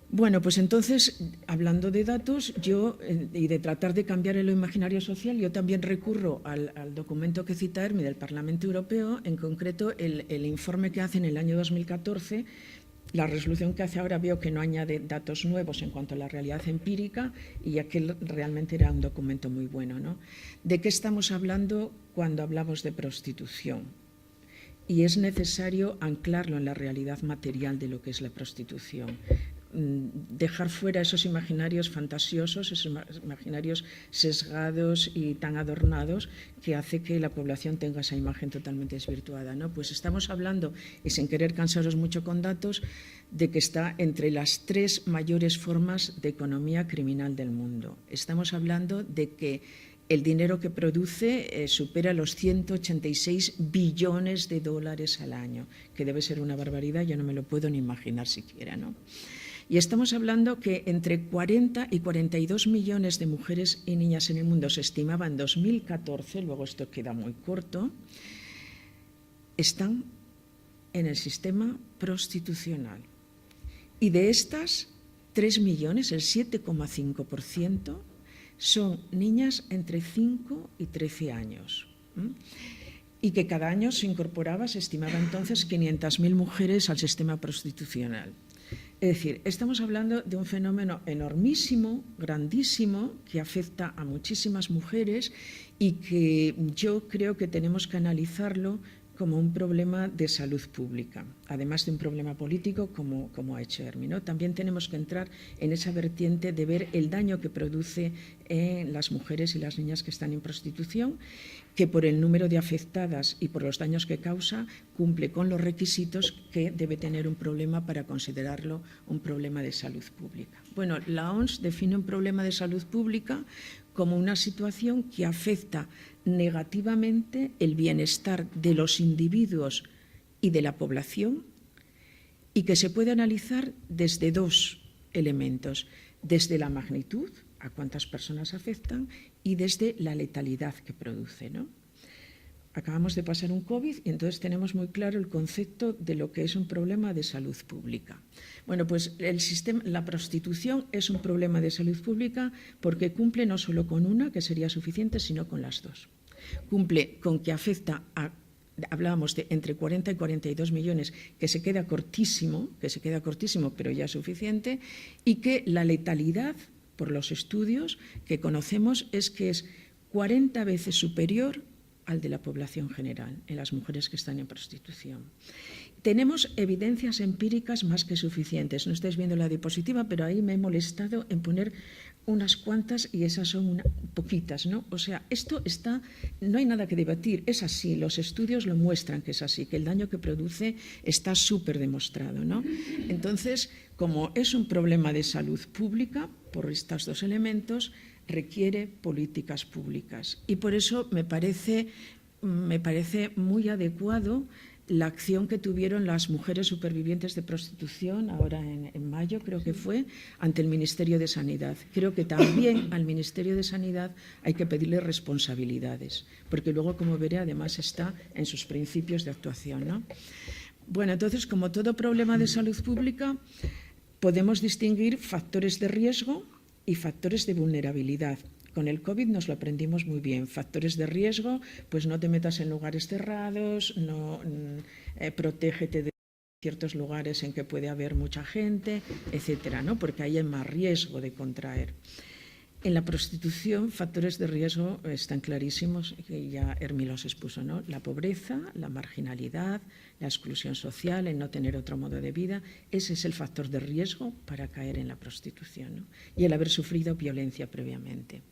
Bueno, pues entonces, hablando de datos y de tratar de cambiar el imaginario social, yo también recurro al documento que cita Hermi del Parlamento Europeo, en concreto el informe que hace en el año 2014, la resolución que hace ahora veo que no añade datos nuevos en cuanto a la realidad empírica y aquel realmente era un documento muy bueno, ¿no? ¿De qué estamos hablando cuando hablamos de prostitución? Y es necesario anclarlo en la realidad material de lo que es la prostitución. Dejar fuera esos imaginarios fantasiosos, esos imaginarios sesgados y tan adornados que hace que la población tenga esa imagen totalmente desvirtuada, ¿no? Pues estamos hablando, y sin querer cansaros mucho con datos, de que está entre las 3 mayores formas de economía criminal del mundo. Estamos hablando de que el dinero que produce supera los 186 billones de dólares al año, que debe ser una barbaridad, yo no me lo puedo ni imaginar siquiera, ¿no? Y estamos hablando que entre 40 y 42 millones de mujeres y niñas en el mundo, se estimaba en 2014, luego esto queda muy corto, están en el sistema prostitucional. Y de estas, 3 millones, el 7,5%, son niñas entre 5 y 13 años. Y que cada año se incorporaba, se estimaba entonces, 500.000 mujeres al sistema prostitucional. Es decir, estamos hablando de un fenómeno enormísimo, grandísimo, que afecta a muchísimas mujeres y que yo creo que tenemos que analizarlo como un problema de salud pública, además de un problema político, como ha hecho Hermi, ¿no? También tenemos que entrar en esa vertiente de ver el daño que produce en las mujeres y las niñas que están en prostitución, que por el número de afectadas y por los daños que causa, cumple con los requisitos que debe tener un problema para considerarlo un problema de salud pública. Bueno, la OMS define un problema de salud pública como una situación que afecta negativamente el bienestar de los individuos y de la población y que se puede analizar desde dos elementos, desde la magnitud, a cuántas personas afectan, y desde la letalidad que produce, ¿no? Acabamos de pasar un COVID y entonces tenemos muy claro el concepto de lo que es un problema de salud pública. Bueno, pues la prostitución es un problema de salud pública porque cumple no solo con una, que sería suficiente, sino con las dos. Cumple con que afecta a, hablábamos de entre 40 y 42 millones, que se queda cortísimo, pero ya suficiente, y que la letalidad, por los estudios que conocemos, es que es 40 veces superior al de la población general, en las mujeres que están en prostitución. Tenemos evidencias empíricas más que suficientes. No estáis viendo la diapositiva, pero ahí me he molestado en poner unas cuantas y esas son poquitas, ¿no? O sea, esto está, no hay nada que debatir, es así, los estudios lo muestran que es así, que el daño que produce está súper demostrado, ¿no? Entonces, como es un problema de salud pública, por estos dos elementos, requiere políticas públicas. Y por eso me parece muy adecuado la acción que tuvieron las mujeres supervivientes de prostitución, ahora en mayo creo que fue, ante el Ministerio de Sanidad. Creo que también al Ministerio de Sanidad hay que pedirle responsabilidades, porque luego, como veré, además está en sus principios de actuación, ¿no? Bueno, entonces, como todo problema de salud pública, podemos distinguir factores de riesgo y factores de vulnerabilidad. Con el COVID nos lo aprendimos muy bien. Factores de riesgo, pues no te metas en lugares cerrados, protégete de ciertos lugares en que puede haber mucha gente, etcétera, ¿no? Porque ahí hay más riesgo de contraer. En la prostitución, factores de riesgo están clarísimos, que ya Hermi los expuso, ¿no? La pobreza, la marginalidad, la exclusión social, el no tener otro modo de vida, ese es el factor de riesgo para caer en la prostitución, ¿no? Y el haber sufrido violencia previamente.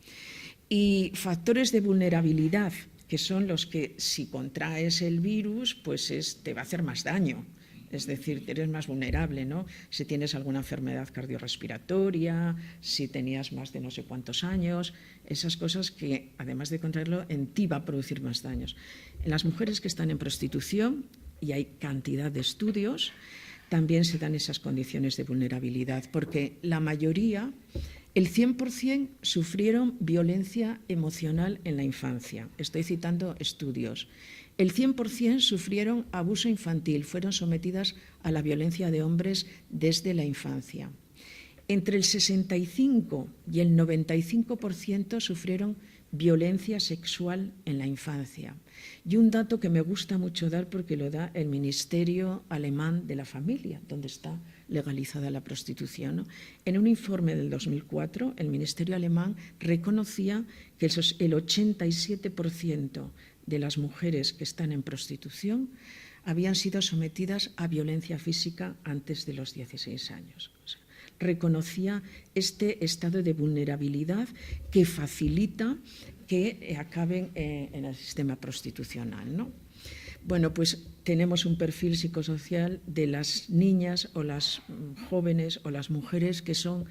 Y factores de vulnerabilidad, que son los que si contraes el virus, pues te va a hacer más daño. Es decir, eres más vulnerable, ¿no? Si tienes alguna enfermedad cardiorrespiratoria, si tenías más de no sé cuántos años, esas cosas que, además de contraerlo, en ti va a producir más daños. En las mujeres que están en prostitución, y hay cantidad de estudios, también se dan esas condiciones de vulnerabilidad, porque la mayoría, el 100%, sufrieron violencia emocional en la infancia. Estoy citando estudios. El 100% sufrieron abuso infantil, fueron sometidas a la violencia de hombres desde la infancia. Entre el 65 y el 95% sufrieron violencia sexual en la infancia. Y un dato que me gusta mucho dar porque lo da el Ministerio Alemán de la Familia, donde está legalizada la prostitución, ¿no? En un informe del 2004, el Ministerio Alemán reconocía que el 87% de las mujeres que están en prostitución habían sido sometidas a violencia física antes de los 16 años. O sea, reconocía este estado de vulnerabilidad que facilita que acaben en el sistema prostitucional, ¿no? Bueno, pues tenemos un perfil psicosocial de las niñas o las jóvenes o las mujeres que son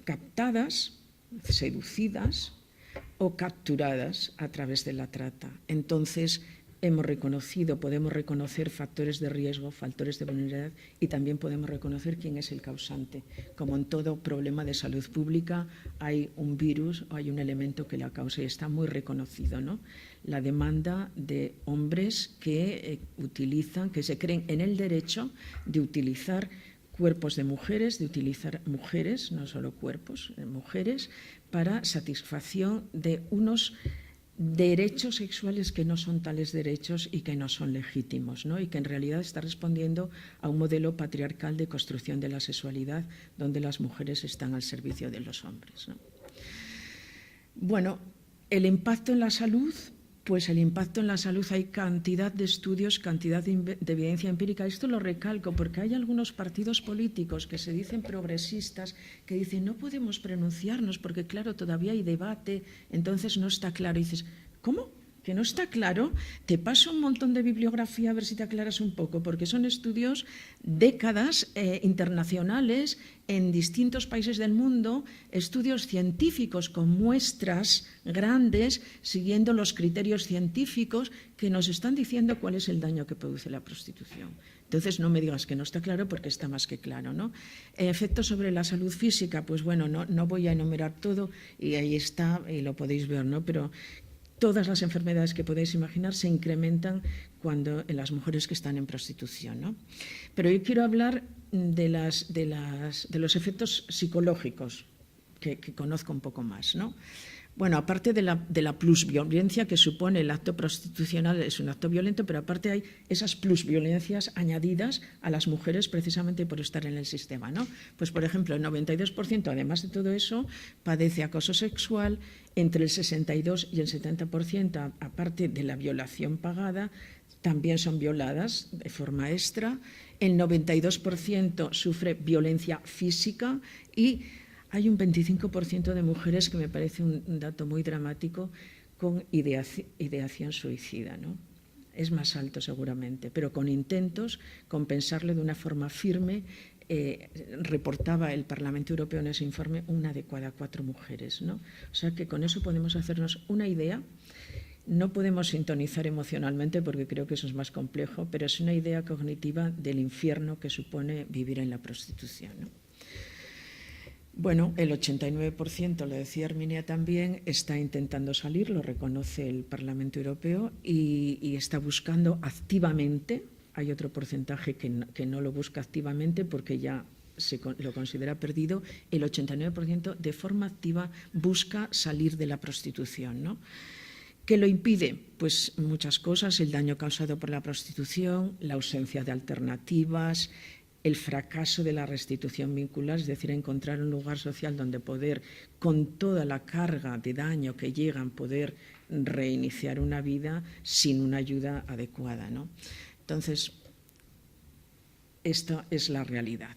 captadas, seducidas o capturadas a través de la trata. Entonces, podemos reconocer factores de riesgo, factores de vulnerabilidad y también podemos reconocer quién es el causante. Como en todo problema de salud pública, hay un virus o hay un elemento que la causa y está muy reconocido, ¿no? La demanda de hombres que se creen en el derecho de utilizar cuerpos de mujeres, de utilizar mujeres, no solo cuerpos, mujeres, para satisfacción de unos derechos sexuales que no son tales derechos y que no son legítimos, ¿no? Y que en realidad está respondiendo a un modelo patriarcal de construcción de la sexualidad donde las mujeres están al servicio de los hombres, ¿no? Bueno, el impacto en la salud, pues el impacto en la salud, hay cantidad de estudios, cantidad de evidencia empírica. Esto lo recalco porque hay algunos partidos políticos que se dicen progresistas que dicen no podemos pronunciarnos porque claro, todavía hay debate, entonces no está claro. Y dices, ¿cómo? ¿Que no está claro? Te paso un montón de bibliografía a ver si te aclaras un poco, porque son estudios, décadas internacionales en distintos países del mundo, estudios científicos con muestras grandes, siguiendo los criterios científicos que nos están diciendo cuál es el daño que produce la prostitución. Entonces, no me digas que no está claro porque está más que claro, ¿no? Efectos sobre la salud física, pues bueno, no voy a enumerar todo y ahí está y lo podéis ver, ¿no? Pero todas las enfermedades que podéis imaginar se incrementan en las mujeres que están en prostitución, ¿no? Pero yo quiero hablar de los efectos psicológicos que conozco un poco más, ¿no? Bueno, aparte de la plusviolencia que supone el acto prostitucional, es un acto violento, pero aparte hay esas plusviolencias añadidas a las mujeres precisamente por estar en el sistema, ¿no? Pues, por ejemplo, el 92%, además de todo eso, padece acoso sexual, entre el 62 y el 70%, aparte de la violación pagada, también son violadas de forma extra, el 92% sufre violencia física y hay un 25% de mujeres, que me parece un dato muy dramático, con ideación suicida, ¿no? Es más alto seguramente, pero con intentos, compensarlo de una forma firme. Reportaba el Parlamento Europeo en ese informe una de cada 4 mujeres, ¿no? O sea que con eso podemos hacernos una idea. No podemos sintonizar emocionalmente porque creo que eso es más complejo, pero es una idea cognitiva del infierno que supone vivir en la prostitución, ¿no? Bueno, el 89%, lo decía Herminia también, está intentando salir, lo reconoce el Parlamento Europeo y está buscando activamente. Hay otro porcentaje que no lo busca activamente porque ya lo considera perdido. El 89% de forma activa busca salir de la prostitución, ¿no? ¿Qué lo impide? Pues muchas cosas: el daño causado por la prostitución, la ausencia de alternativas, el fracaso de la restitución vincular, es decir, encontrar un lugar social donde poder, con toda la carga de daño que llegan, poder reiniciar una vida sin una ayuda adecuada, ¿no? Entonces, esta es la realidad.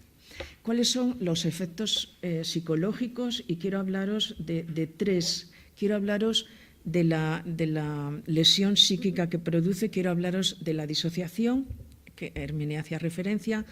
¿Cuáles son los efectos psicológicos? Y quiero hablaros de 3. Quiero hablaros de la lesión psíquica que produce, quiero hablaros de la disociación, que Herminia hacía referencia,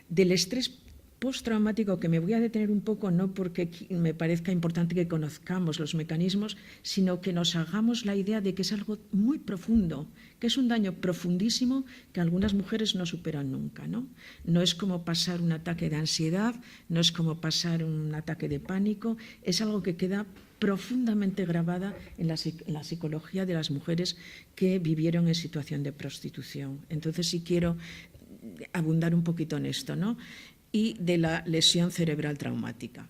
del estrés postraumático, que me voy a detener un poco, no porque me parezca importante que conozcamos los mecanismos, sino que nos hagamos la idea de que es algo muy profundo, que es un daño profundísimo que algunas mujeres no superan nunca, ¿no? No es como pasar un ataque de ansiedad, no es como pasar un ataque de pánico, es algo que queda profundamente grabada en la psicología de las mujeres que vivieron en situación de prostitución. Entonces sí quiero abundar un poquito en esto, ¿no? Y de la lesión cerebral traumática.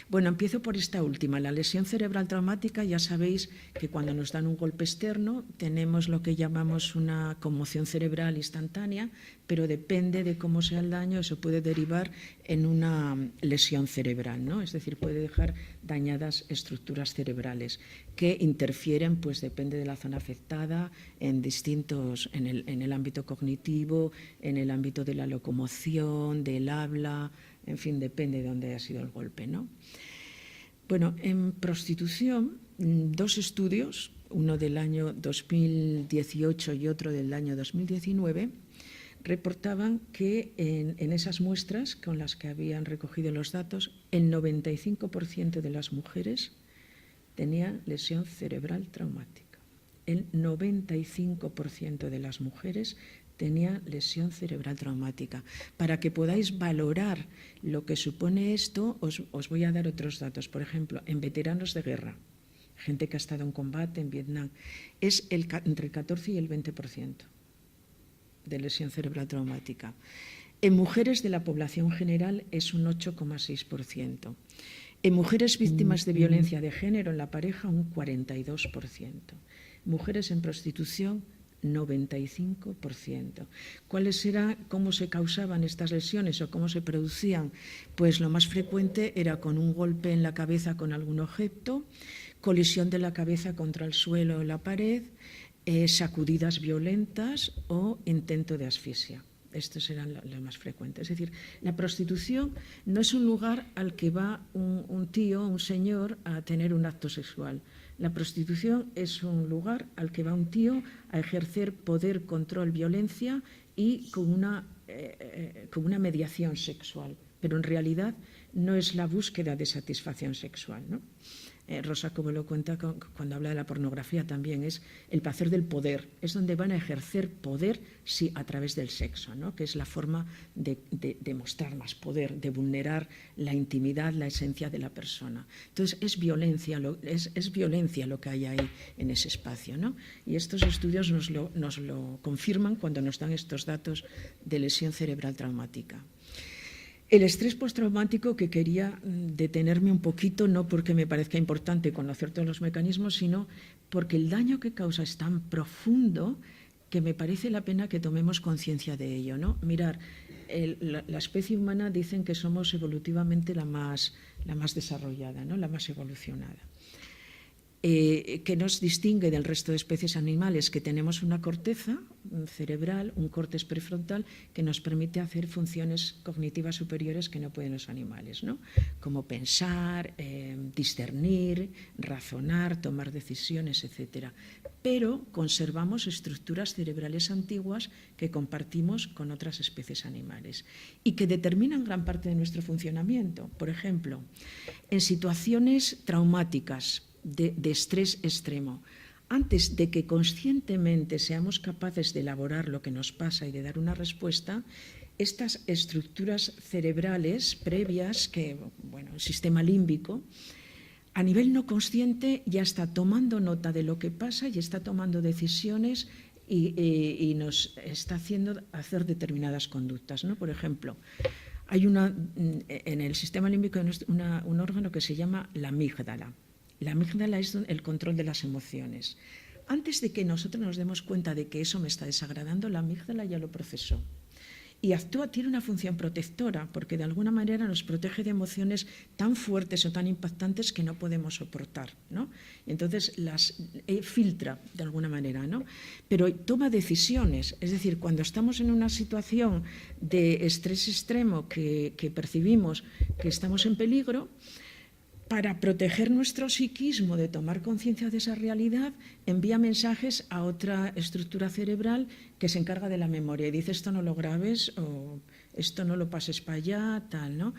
Bueno, empiezo por esta última. La lesión cerebral traumática, ya sabéis que cuando nos dan un golpe externo tenemos lo que llamamos una conmoción cerebral instantánea, pero depende de cómo sea el daño, eso puede derivar en una lesión cerebral, ¿no? Es decir, puede dejar dañadas estructuras cerebrales que interfieren, pues depende de la zona afectada, en el ámbito cognitivo, en el ámbito de la locomoción, del habla, en fin, depende de dónde haya sido el golpe, ¿no? Bueno, en prostitución, 2 estudios, uno del año 2018 y otro del año 2019, reportaban que en esas muestras con las que habían recogido los datos, el 95% de las mujeres tenían lesión cerebral traumática. El 95% de las mujeres tenía lesión cerebral traumática. Para que podáis valorar lo que supone esto, os voy a dar otros datos. Por ejemplo, en veteranos de guerra, gente que ha estado en combate en Vietnam, es entre el 14 y el 20% de lesión cerebral traumática. En mujeres de la población general es un 8,6%. En mujeres víctimas de violencia de género en la pareja, un 42%. Mujeres en prostitución, 95%. ¿Cómo se causaban estas lesiones o cómo se producían? Pues lo más frecuente era con un golpe en la cabeza con algún objeto, colisión de la cabeza contra el suelo o la pared, sacudidas violentas o intento de asfixia. Estos eran los más frecuentes. Es decir, la prostitución no es un lugar al que va un tío, un señor, a tener un acto sexual. La prostitución es un lugar al que va un tío a ejercer poder, control, violencia y con una mediación sexual. Pero en realidad no es la búsqueda de satisfacción sexual, ¿no? Rosa Cobo lo cuenta cuando habla de la pornografía también, es el placer del poder, es donde van a ejercer poder, sí, a través del sexo, ¿no? Que es la forma de mostrar más poder, de vulnerar la intimidad, la esencia de la persona. Entonces es violencia lo que hay ahí en ese espacio, ¿no? Y estos estudios nos lo confirman cuando nos dan estos datos de lesión cerebral traumática. El estrés postraumático, que quería detenerme un poquito, no porque me parezca importante conocer todos los mecanismos, sino porque el daño que causa es tan profundo que me parece la pena que tomemos conciencia de ello, ¿no? Mirar, la especie humana dicen que somos evolutivamente la más desarrollada, ¿no? La más evolucionada. Que nos distingue del resto de especies animales, que tenemos una corteza cerebral, un córtex prefrontal, que nos permite hacer funciones cognitivas superiores que no pueden los animales, ¿no? Como pensar, discernir, razonar, tomar decisiones, etc. Pero conservamos estructuras cerebrales antiguas que compartimos con otras especies animales y que determinan gran parte de nuestro funcionamiento. Por ejemplo, en situaciones traumáticas, de estrés extremo, antes de que conscientemente seamos capaces de elaborar lo que nos pasa y de dar una respuesta, estas estructuras cerebrales previas, el sistema límbico, a nivel no consciente ya está tomando nota de lo que pasa y está tomando decisiones y nos está haciendo hacer determinadas conductas, ¿no? Por ejemplo, hay en el sistema límbico un órgano que se llama la amígdala. La amígdala es el control de las emociones. Antes de que nosotros nos demos cuenta de que eso me está desagradando, la amígdala ya lo procesó. Y tiene una función protectora, porque de alguna manera nos protege de emociones tan fuertes o tan impactantes que no podemos soportar, ¿no? Entonces las filtra de alguna manera, ¿no? Pero toma decisiones. Es decir, cuando estamos en una situación de estrés extremo que percibimos que estamos en peligro, para proteger nuestro psiquismo de tomar conciencia de esa realidad, envía mensajes a otra estructura cerebral que se encarga de la memoria y dice esto no lo grabes o esto no lo pases para allá, tal, ¿no?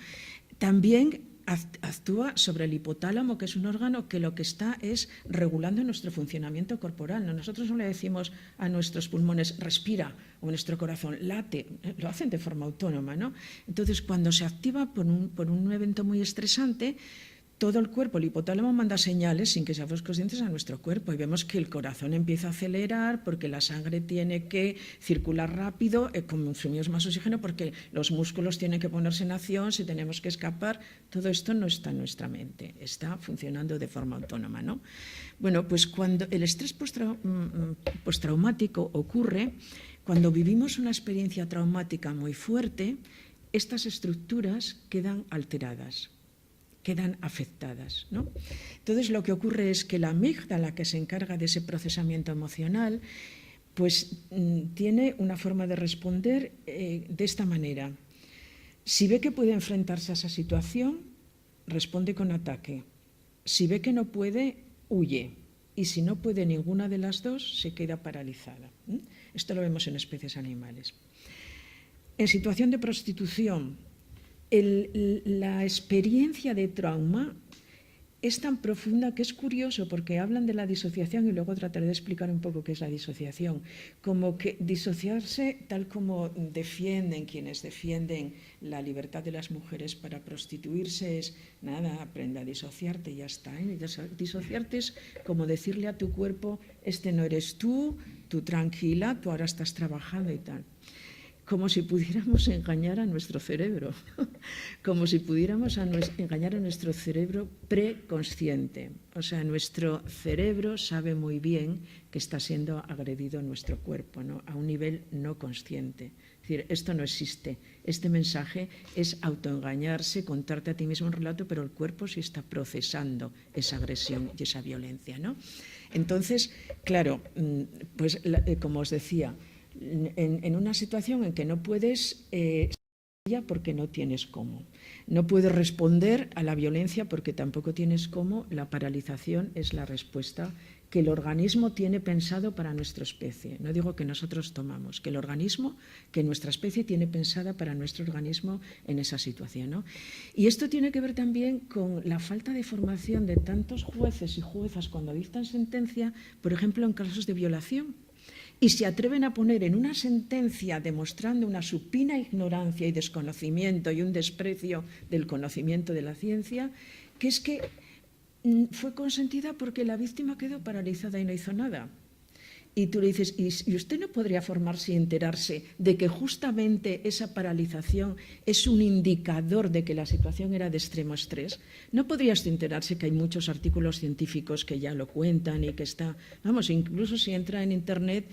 También actúa sobre el hipotálamo, que es un órgano que lo que está es regulando nuestro funcionamiento corporal, ¿no? Nosotros no le decimos a nuestros pulmones respira o nuestro corazón late, lo hacen de forma autónoma, ¿no? Entonces, cuando se activa por un evento muy estresante, todo el cuerpo, el hipotálamo manda señales sin que seamos conscientes a nuestro cuerpo y vemos que el corazón empieza a acelerar porque la sangre tiene que circular rápido, consumimos más oxígeno porque los músculos tienen que ponerse en acción, si tenemos que escapar. Todo esto no está en nuestra mente, está funcionando de forma autónoma, ¿no? Bueno, pues cuando el estrés postraumático ocurre, cuando vivimos una experiencia traumática muy fuerte, estas estructuras quedan alteradas, quedan afectadas, ¿no? Entonces lo que ocurre es que la amígdala, que se encarga de ese procesamiento emocional, pues tiene una forma de responder de esta manera. Si ve que puede enfrentarse a esa situación, responde con ataque. Si ve que no puede, huye. Y si no puede ninguna de las dos, se queda paralizada. Esto lo vemos en especies animales. En situación de prostitución, la experiencia de trauma es tan profunda que es curioso porque hablan de la disociación y luego trataré de explicar un poco qué es la disociación. Como que disociarse, tal como defienden quienes defienden la libertad de las mujeres para prostituirse, es nada, aprende a disociarte y ya está, ¿eh? Disociarte es como decirle a tu cuerpo, este no eres tú tranquila, tú ahora estás trabajando y tal. como si pudiéramos engañar a nuestro cerebro, como si pudiéramos engañar a nuestro cerebro preconsciente. O sea, nuestro cerebro sabe muy bien que está siendo agredido nuestro cuerpo, ¿no? A un nivel no consciente. Es decir, esto no existe. Este mensaje es autoengañarse, contarte a ti mismo un relato, pero el cuerpo sí está procesando esa agresión y esa violencia, ¿no? Entonces, claro, pues como os decía, en una situación en que no puedes porque no tienes cómo. No puedes responder a la violencia porque tampoco tienes cómo. La paralización es la respuesta que el organismo tiene pensado para nuestra especie. No digo que nosotros tomamos, que el organismo, que nuestra especie tiene pensada para nuestro organismo en esa situación, ¿no? Y esto tiene que ver también con la falta de formación de tantos jueces y juezas cuando dictan sentencia, por ejemplo, en casos de violación. Y se atreven a poner en una sentencia demostrando una supina ignorancia y desconocimiento y un desprecio del conocimiento de la ciencia, que es que fue consentida porque la víctima quedó paralizada y no hizo nada. Y tú le dices, ¿y usted no podría formarse y enterarse de que justamente esa paralización es un indicador de que la situación era de extremo estrés? ¿No podrías enterarse que hay muchos artículos científicos que ya lo cuentan y que está, vamos, incluso si entra en Internet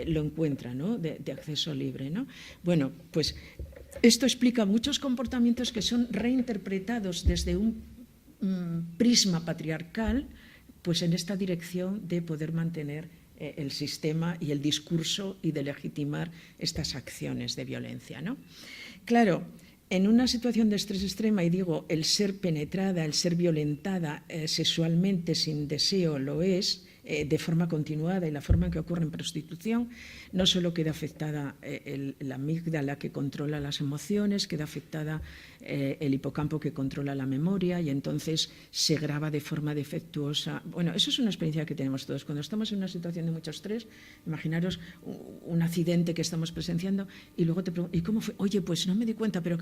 lo encuentra, ¿no? De acceso libre, ¿no? Bueno, pues esto explica muchos comportamientos que son reinterpretados desde un prisma patriarcal, pues en esta dirección de poder mantener el sistema y el discurso y de legitimar estas acciones de violencia, ¿no? Claro, en una situación de estrés extrema, y digo, el ser penetrada, el ser violentada sexualmente sin deseo lo es, de forma continuada, y la forma en que ocurre en prostitución, no solo queda afectada la amígdala que controla las emociones, queda afectada el hipocampo que controla la memoria y entonces se graba de forma defectuosa. Bueno, eso es una experiencia que tenemos todos. Cuando estamos en una situación de mucho estrés, imaginaros un accidente que estamos presenciando y luego te preguntan, ¿y cómo fue? Oye, pues no me di cuenta, pero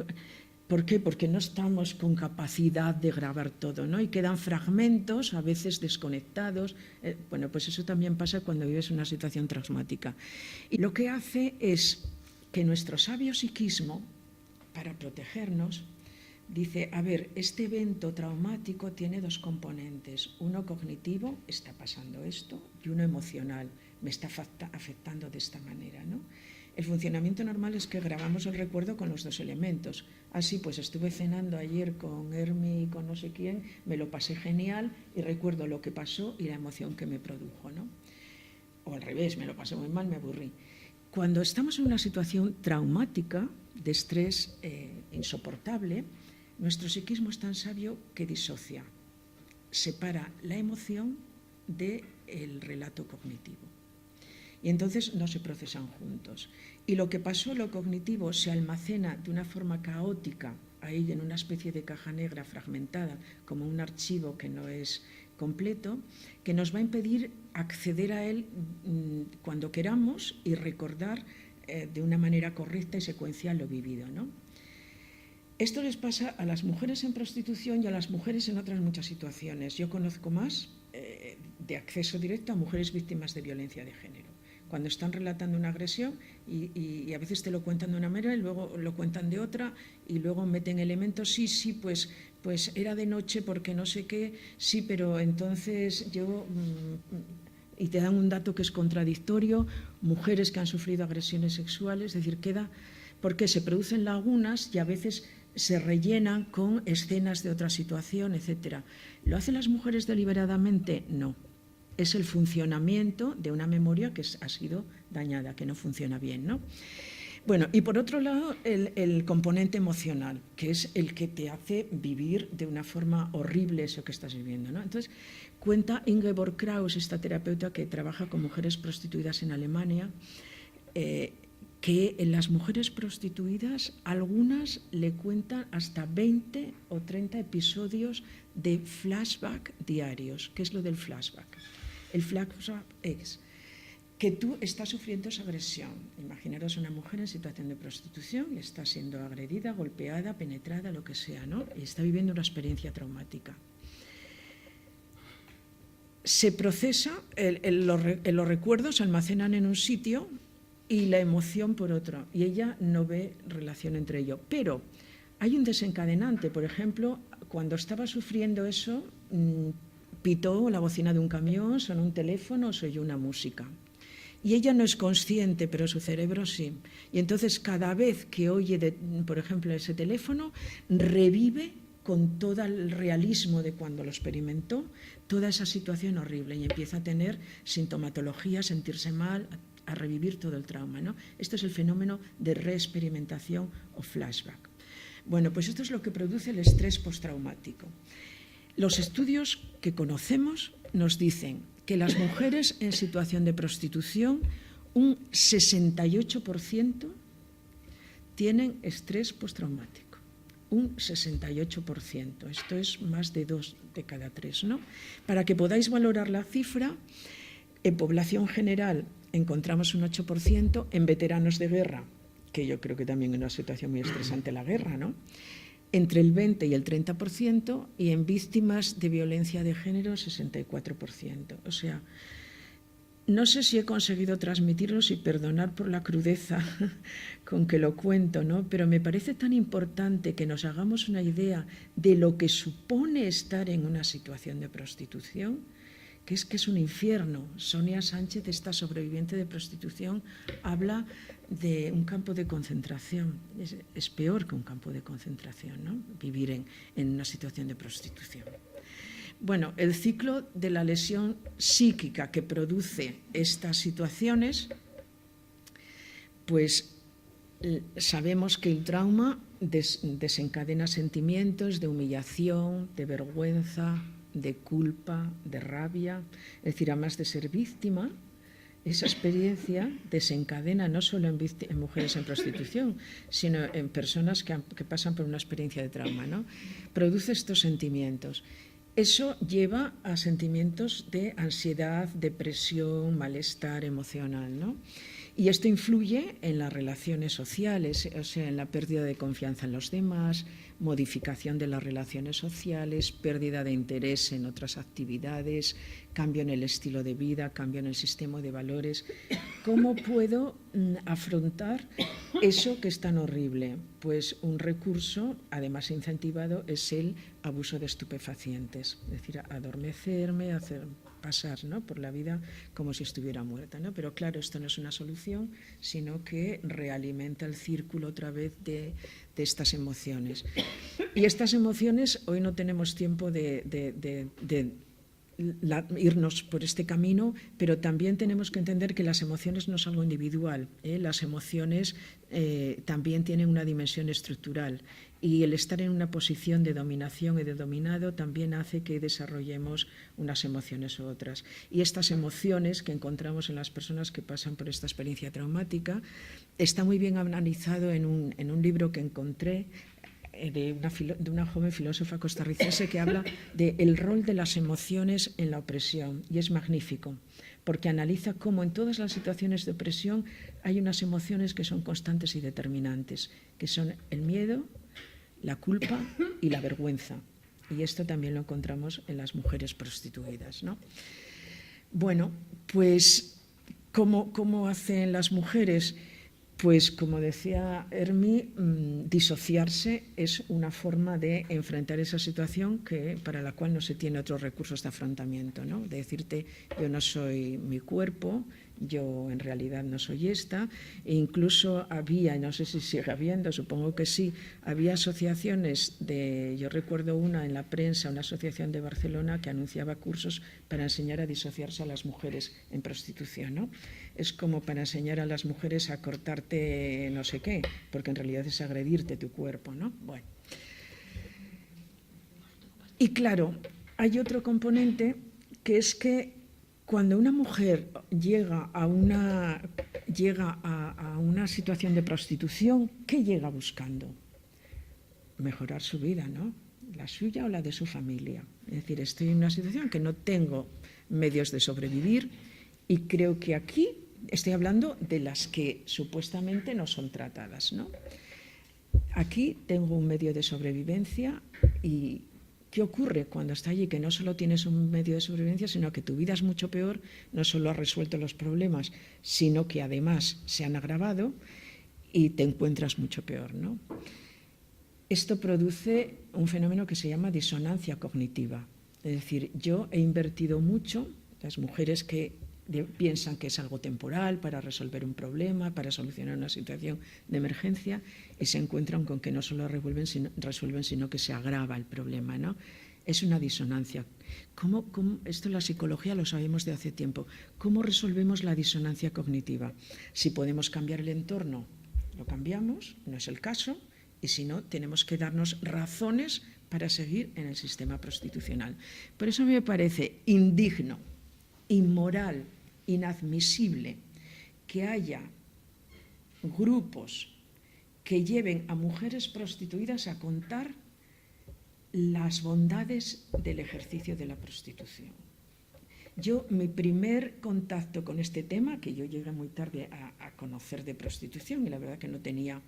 ¿por qué? Porque no estamos con capacidad de grabar todo, ¿no? Y quedan fragmentos, a veces desconectados. Bueno, pues eso también pasa cuando vives una situación traumática. Y lo que hace es que nuestro sabio psiquismo, para protegernos, dice, a ver, este evento traumático tiene dos componentes. Uno cognitivo, está pasando esto, y uno emocional, me está afectando de esta manera, ¿no? El funcionamiento normal es que grabamos el recuerdo con los dos elementos. Así pues estuve cenando ayer con Hermi y con no sé quién, me lo pasé genial y recuerdo lo que pasó y la emoción que me produjo, ¿no? O al revés, me lo pasé muy mal, me aburrí. Cuando estamos en una situación traumática, de estrés insoportable, nuestro psiquismo es tan sabio que disocia, separa la emoción del relato cognitivo. Y entonces no se procesan juntos. Y lo que pasó, lo cognitivo, se almacena de una forma caótica ahí en una especie de caja negra fragmentada, como un archivo que no es completo, que nos va a impedir acceder a él cuando queramos y recordar de una manera correcta y secuencial lo vivido, ¿no? Esto les pasa a las mujeres en prostitución y a las mujeres en otras muchas situaciones. Yo conozco más de acceso directo a mujeres víctimas de violencia de género. Cuando están relatando una agresión y a veces te lo cuentan de una manera y luego lo cuentan de otra y luego meten elementos, sí, pues era de noche porque no sé qué, sí, pero entonces yo... y te dan un dato que es contradictorio, mujeres que han sufrido agresiones sexuales, es decir, queda... porque se producen lagunas y a veces se rellenan con escenas de otra situación, etcétera. ¿Lo hacen las mujeres deliberadamente? No. Es el funcionamiento de una memoria que ha sido dañada, que no funciona bien, ¿no? Bueno, y por otro lado, el componente emocional, que es el que te hace vivir de una forma horrible eso que estás viviendo, ¿no? Entonces, cuenta Ingeborg Kraus, esta terapeuta que trabaja con mujeres prostituidas en Alemania, que en las mujeres prostituidas algunas le cuentan hasta 20 o 30 episodios de flashback diarios. ¿Qué es lo del flashback? El flashback es que tú estás sufriendo esa agresión. Imaginaros una mujer en situación de prostitución y está siendo agredida, golpeada, penetrada, lo que sea, ¿no? Y está viviendo una experiencia traumática. Se procesa, los recuerdos se almacenan en un sitio y la emoción por otro, y ella no ve relación entre ello. Pero hay un desencadenante, por ejemplo, cuando estaba sufriendo eso, pitó la bocina de un camión, sonó un teléfono, se oyó una música. Y ella no es consciente, pero su cerebro sí. Y entonces cada vez que oye, por ejemplo, ese teléfono, revive con todo el realismo de cuando lo experimentó, toda esa situación horrible y empieza a tener sintomatología, sentirse mal, a revivir todo el trauma, ¿no? Esto es el fenómeno de reexperimentación o flashback. Bueno, pues esto es lo que produce el estrés postraumático. Los estudios que conocemos nos dicen que las mujeres en situación de prostitución, un 68% tienen estrés postraumático. Un 68%. Esto es más de 2 de cada 3, ¿no? Para que podáis valorar la cifra, en población general encontramos un 8%, en veteranos de guerra, que yo creo que también es una situación muy estresante la guerra, ¿no? Entre el 20 y el 30%, y en víctimas de violencia de género, 64%. O sea, no sé si he conseguido transmitirlos y perdonar por la crudeza con que lo cuento, ¿no? Pero me parece tan importante que nos hagamos una idea de lo que supone estar en una situación de prostitución, que es un infierno. Sonia Sánchez, esta sobreviviente de prostitución, habla de un campo de concentración. Es peor que un campo de concentración, ¿no? Vivir en una situación de prostitución. Bueno, el ciclo de la lesión psíquica que produce estas situaciones, pues sabemos que el trauma desencadena sentimientos de humillación, de vergüenza, de culpa, de rabia. Es decir, además de ser víctima, esa experiencia desencadena no solo en mujeres en prostitución, sino en personas que pasan por una experiencia de trauma, ¿no? Produce estos sentimientos. Eso lleva a sentimientos de ansiedad, depresión, malestar emocional, ¿no? Y esto influye en las relaciones sociales, o sea, en la pérdida de confianza en los demás, modificación de las relaciones sociales, pérdida de interés en otras actividades, cambio en el estilo de vida, cambio en el sistema de valores. ¿Cómo puedo afrontar eso que es tan horrible? Pues un recurso, además incentivado, es el abuso de estupefacientes, es decir, adormecerme, hacer pasar, ¿no?, por la vida como si estuviera muerta, ¿no? Pero claro, esto no es una solución, sino que realimenta el círculo otra vez de estas emociones. Y estas emociones, hoy no tenemos tiempo de irnos por este camino, pero también tenemos que entender que las emociones no es algo individual, ¿eh? Las emociones también tienen una dimensión estructural, y el estar en una posición de dominación y de dominado también hace que desarrollemos unas emociones u otras. Y estas emociones que encontramos en las personas que pasan por esta experiencia traumática está muy bien analizado en un libro que encontré de una joven filósofa costarricense que habla del rol de las emociones en la opresión, y es magnífico, porque analiza cómo en todas las situaciones de opresión hay unas emociones que son constantes y determinantes, que son el miedo, la culpa y la vergüenza. Y esto también lo encontramos en las mujeres prostituidas, ¿no? Bueno, pues, ¿cómo hacen las mujeres? Pues, como decía Hermi, disociarse es una forma de enfrentar esa situación para la cual no se tiene otros recursos de afrontamiento, ¿no? De decirte, yo no soy mi cuerpo, yo en realidad no soy esta. E incluso había, no sé si sigue habiendo, supongo que sí, había asociaciones yo recuerdo una en la prensa, una asociación de Barcelona que anunciaba cursos para enseñar a disociarse a las mujeres en prostitución, ¿no? Es como para enseñar a las mujeres a cortarte no sé qué, porque en realidad es agredirte tu cuerpo, ¿no? Bueno. Y claro, hay otro componente, que es que cuando una mujer llega a una situación de prostitución, ¿qué llega buscando? Mejorar su vida, ¿no? La suya o la de su familia. Es decir, estoy en una situación que no tengo medios de sobrevivir, y creo que aquí estoy hablando de las que supuestamente no son tratadas, ¿no? Aquí tengo un medio de sobrevivencia y ¿Qué ocurre cuando está allí? Que no solo tienes un medio de sobrevivencia, sino que tu vida es mucho peor, no solo has resuelto los problemas, sino que además se han agravado y te encuentras mucho peor, ¿no? Esto produce un fenómeno que se llama disonancia cognitiva. Es decir, yo he invertido mucho, las mujeres que piensan que es algo temporal para resolver un problema, para solucionar una situación de emergencia, y se encuentran con que no solo resuelven, sino que se agrava el problema, ¿no? Es una disonancia. Esto en la psicología lo sabemos de hace tiempo. ¿Cómo resolvemos la disonancia cognitiva? Si podemos cambiar el entorno, lo cambiamos, no es el caso, y si no, tenemos que darnos razones para seguir en el sistema prostitucional. Por eso a mí me parece indigno, inmoral, inadmisible que haya grupos que lleven a mujeres prostituidas a contar las bondades del ejercicio de la prostitución. Mi primer contacto con este tema, que yo llegué muy tarde a conocer de prostitución y la verdad que no tenía,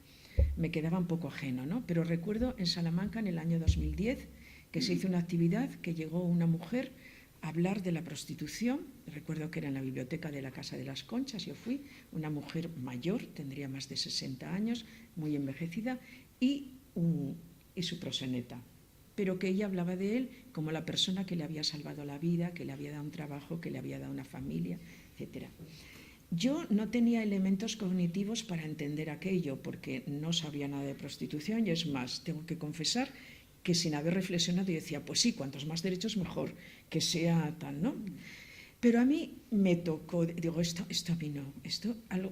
me quedaba un poco ajeno, ¿no? Pero recuerdo en Salamanca en el año 2010 que se hizo una actividad que llegó una mujer a hablar de la prostitución. Recuerdo que era en la biblioteca de la Casa de las Conchas. Yo fui una mujer mayor, tendría más de 60 años, muy envejecida, y su proxeneta. Pero que ella hablaba de él como la persona que le había salvado la vida, que le había dado un trabajo, que le había dado una familia, etc. Yo no tenía elementos cognitivos para entender aquello, porque no sabía nada de prostitución, y es más, tengo que confesar que sin haber reflexionado yo decía, pues sí, cuantos más derechos mejor, que sea tal, ¿no? Pero a mí me tocó, digo, esto a mí no,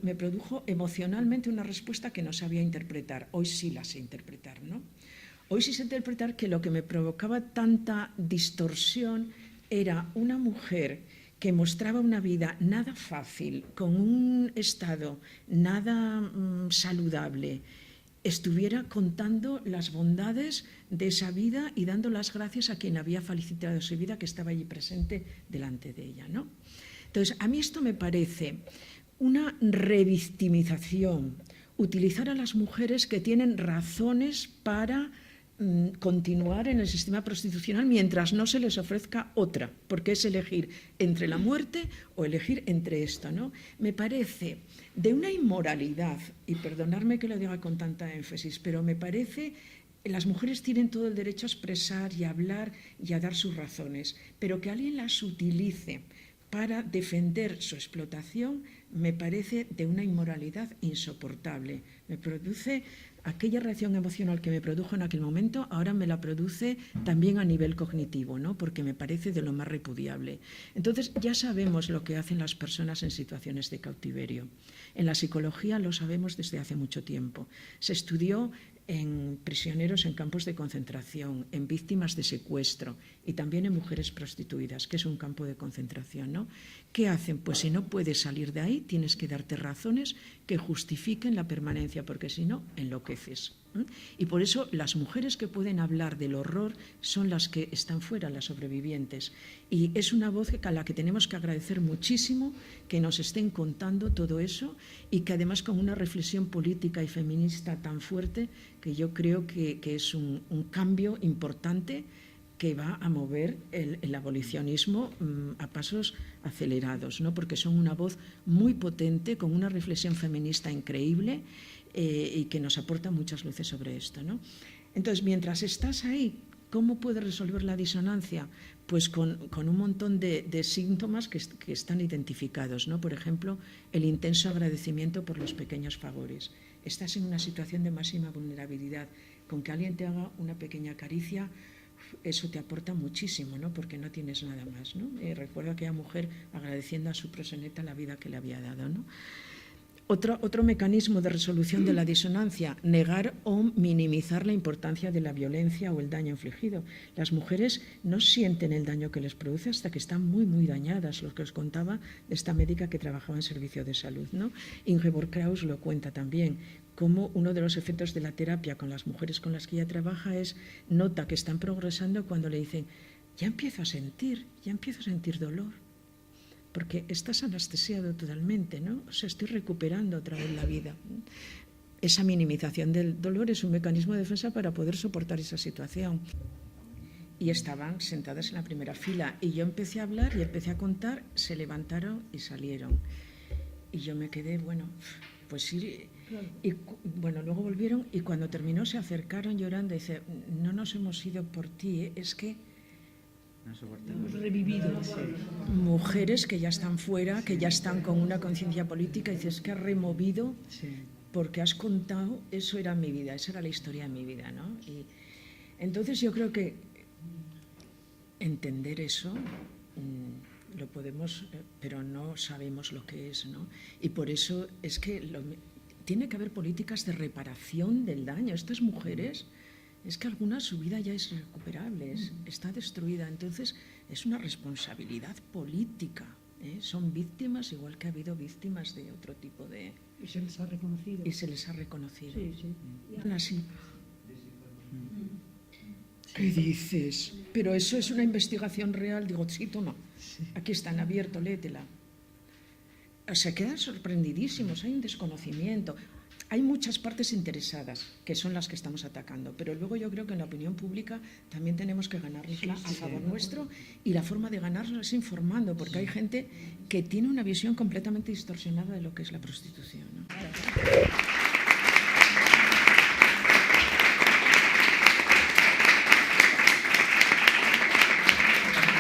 me produjo emocionalmente una respuesta que no sabía interpretar. Hoy sí la sé interpretar, ¿no? Hoy sí sé interpretar que lo que me provocaba tanta distorsión era una mujer que mostraba una vida nada fácil, con un estado nada saludable, estuviera contando las bondades de esa vida y dando las gracias a quien había felicitado su vida, que estaba allí presente delante de ella, ¿no? Entonces, a mí esto me parece una revictimización, utilizar a las mujeres que tienen razones para continuar en el sistema prostitucional mientras no se les ofrezca otra, porque es elegir entre la muerte o elegir entre esto, ¿no? Me parece de una inmoralidad, y perdonadme que lo diga con tanta énfasis, pero me parece, las mujeres tienen todo el derecho a expresar y a hablar y a dar sus razones, pero que alguien las utilice para defender su explotación me parece de una inmoralidad insoportable. Me produce aquella reacción emocional que me produjo en aquel momento, ahora me la produce también a nivel cognitivo, ¿no? Porque me parece de lo más repudiable. Entonces, ya sabemos lo que hacen las personas en situaciones de cautiverio. En la psicología lo sabemos desde hace mucho tiempo. Se estudió en prisioneros en campos de concentración, en víctimas de secuestro y también en mujeres prostituidas, que es un campo de concentración, ¿no? ¿Qué hacen? Pues si no puedes salir de ahí, tienes que darte razones que justifiquen la permanencia, porque si no, enloqueces. Y por eso las mujeres que pueden hablar del horror son las que están fuera, las sobrevivientes. Y es una voz a la que tenemos que agradecer muchísimo que nos estén contando todo eso y que además con una reflexión política y feminista tan fuerte que yo creo que es un cambio importante que va a mover el abolicionismo a pasos acelerados, ¿no? Porque son una voz muy potente, con una reflexión feminista increíble y que nos aporta muchas luces sobre esto, ¿no? Entonces, mientras estás ahí, ¿cómo puedes resolver la disonancia? Pues con un montón de síntomas que están identificados, ¿no? Por ejemplo, el intenso agradecimiento por los pequeños favores. Estás en una situación de máxima vulnerabilidad. Con que alguien te haga una pequeña caricia, eso te aporta muchísimo, ¿no? Porque no tienes nada más, ¿no? Recuerdo a aquella mujer agradeciendo a su proxeneta la vida que le había dado, ¿no? Otro mecanismo de resolución de la disonancia, negar o minimizar la importancia de la violencia o el daño infligido. Las mujeres no sienten el daño que les produce hasta que están muy, muy dañadas, lo que os contaba de esta médica que trabajaba en servicio de salud, ¿no? Ingeborg Kraus lo cuenta también, cómo uno de los efectos de la terapia con las mujeres con las que ella trabaja es, nota que están progresando cuando le dicen, ya empiezo a sentir dolor. Porque estás anestesiado totalmente, ¿no? O sea, estoy recuperando otra vez la vida. Esa minimización del dolor es un mecanismo de defensa para poder soportar esa situación. y estaban sentadas en la primera fila. Y yo empecé a hablar y empecé a contar, se levantaron y salieron. Y yo me quedé, bueno, pues sí. Y bueno, luego volvieron y cuando terminó se acercaron llorando y dice, no nos hemos ido por ti, es que hemos revivido. Mujeres que ya están fuera, que ya están con una conciencia política, y dices que has removido porque has contado, eso era mi vida, esa era la historia de mi vida, ¿no? Y entonces yo creo que entender eso lo podemos, pero no sabemos lo que es, ¿no? Y por eso es que tiene que haber políticas de reparación del daño. Estas mujeres, es que alguna su vida ya es irrecuperable, está destruida. Entonces es una responsabilidad política, ¿eh? Son víctimas igual que ha habido víctimas de otro tipo de... Y se les ha reconocido. Y se les ha reconocido. Sí, sí. Así. ¿Qué dices? Pero eso es una investigación real. Digo, sí, toma, aquí está en abierto, léetela. Se quedan sorprendidísimos, hay un desconocimiento. Hay muchas partes interesadas, que son las que estamos atacando, pero luego yo creo que en la opinión pública también tenemos que ganárnosla a favor nuestro, y la forma de ganárnosla es informando, porque hay gente que tiene una visión completamente distorsionada de lo que es la prostitución, ¿no?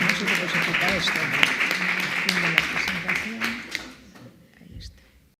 No sé cómo se quita esto, ¿no?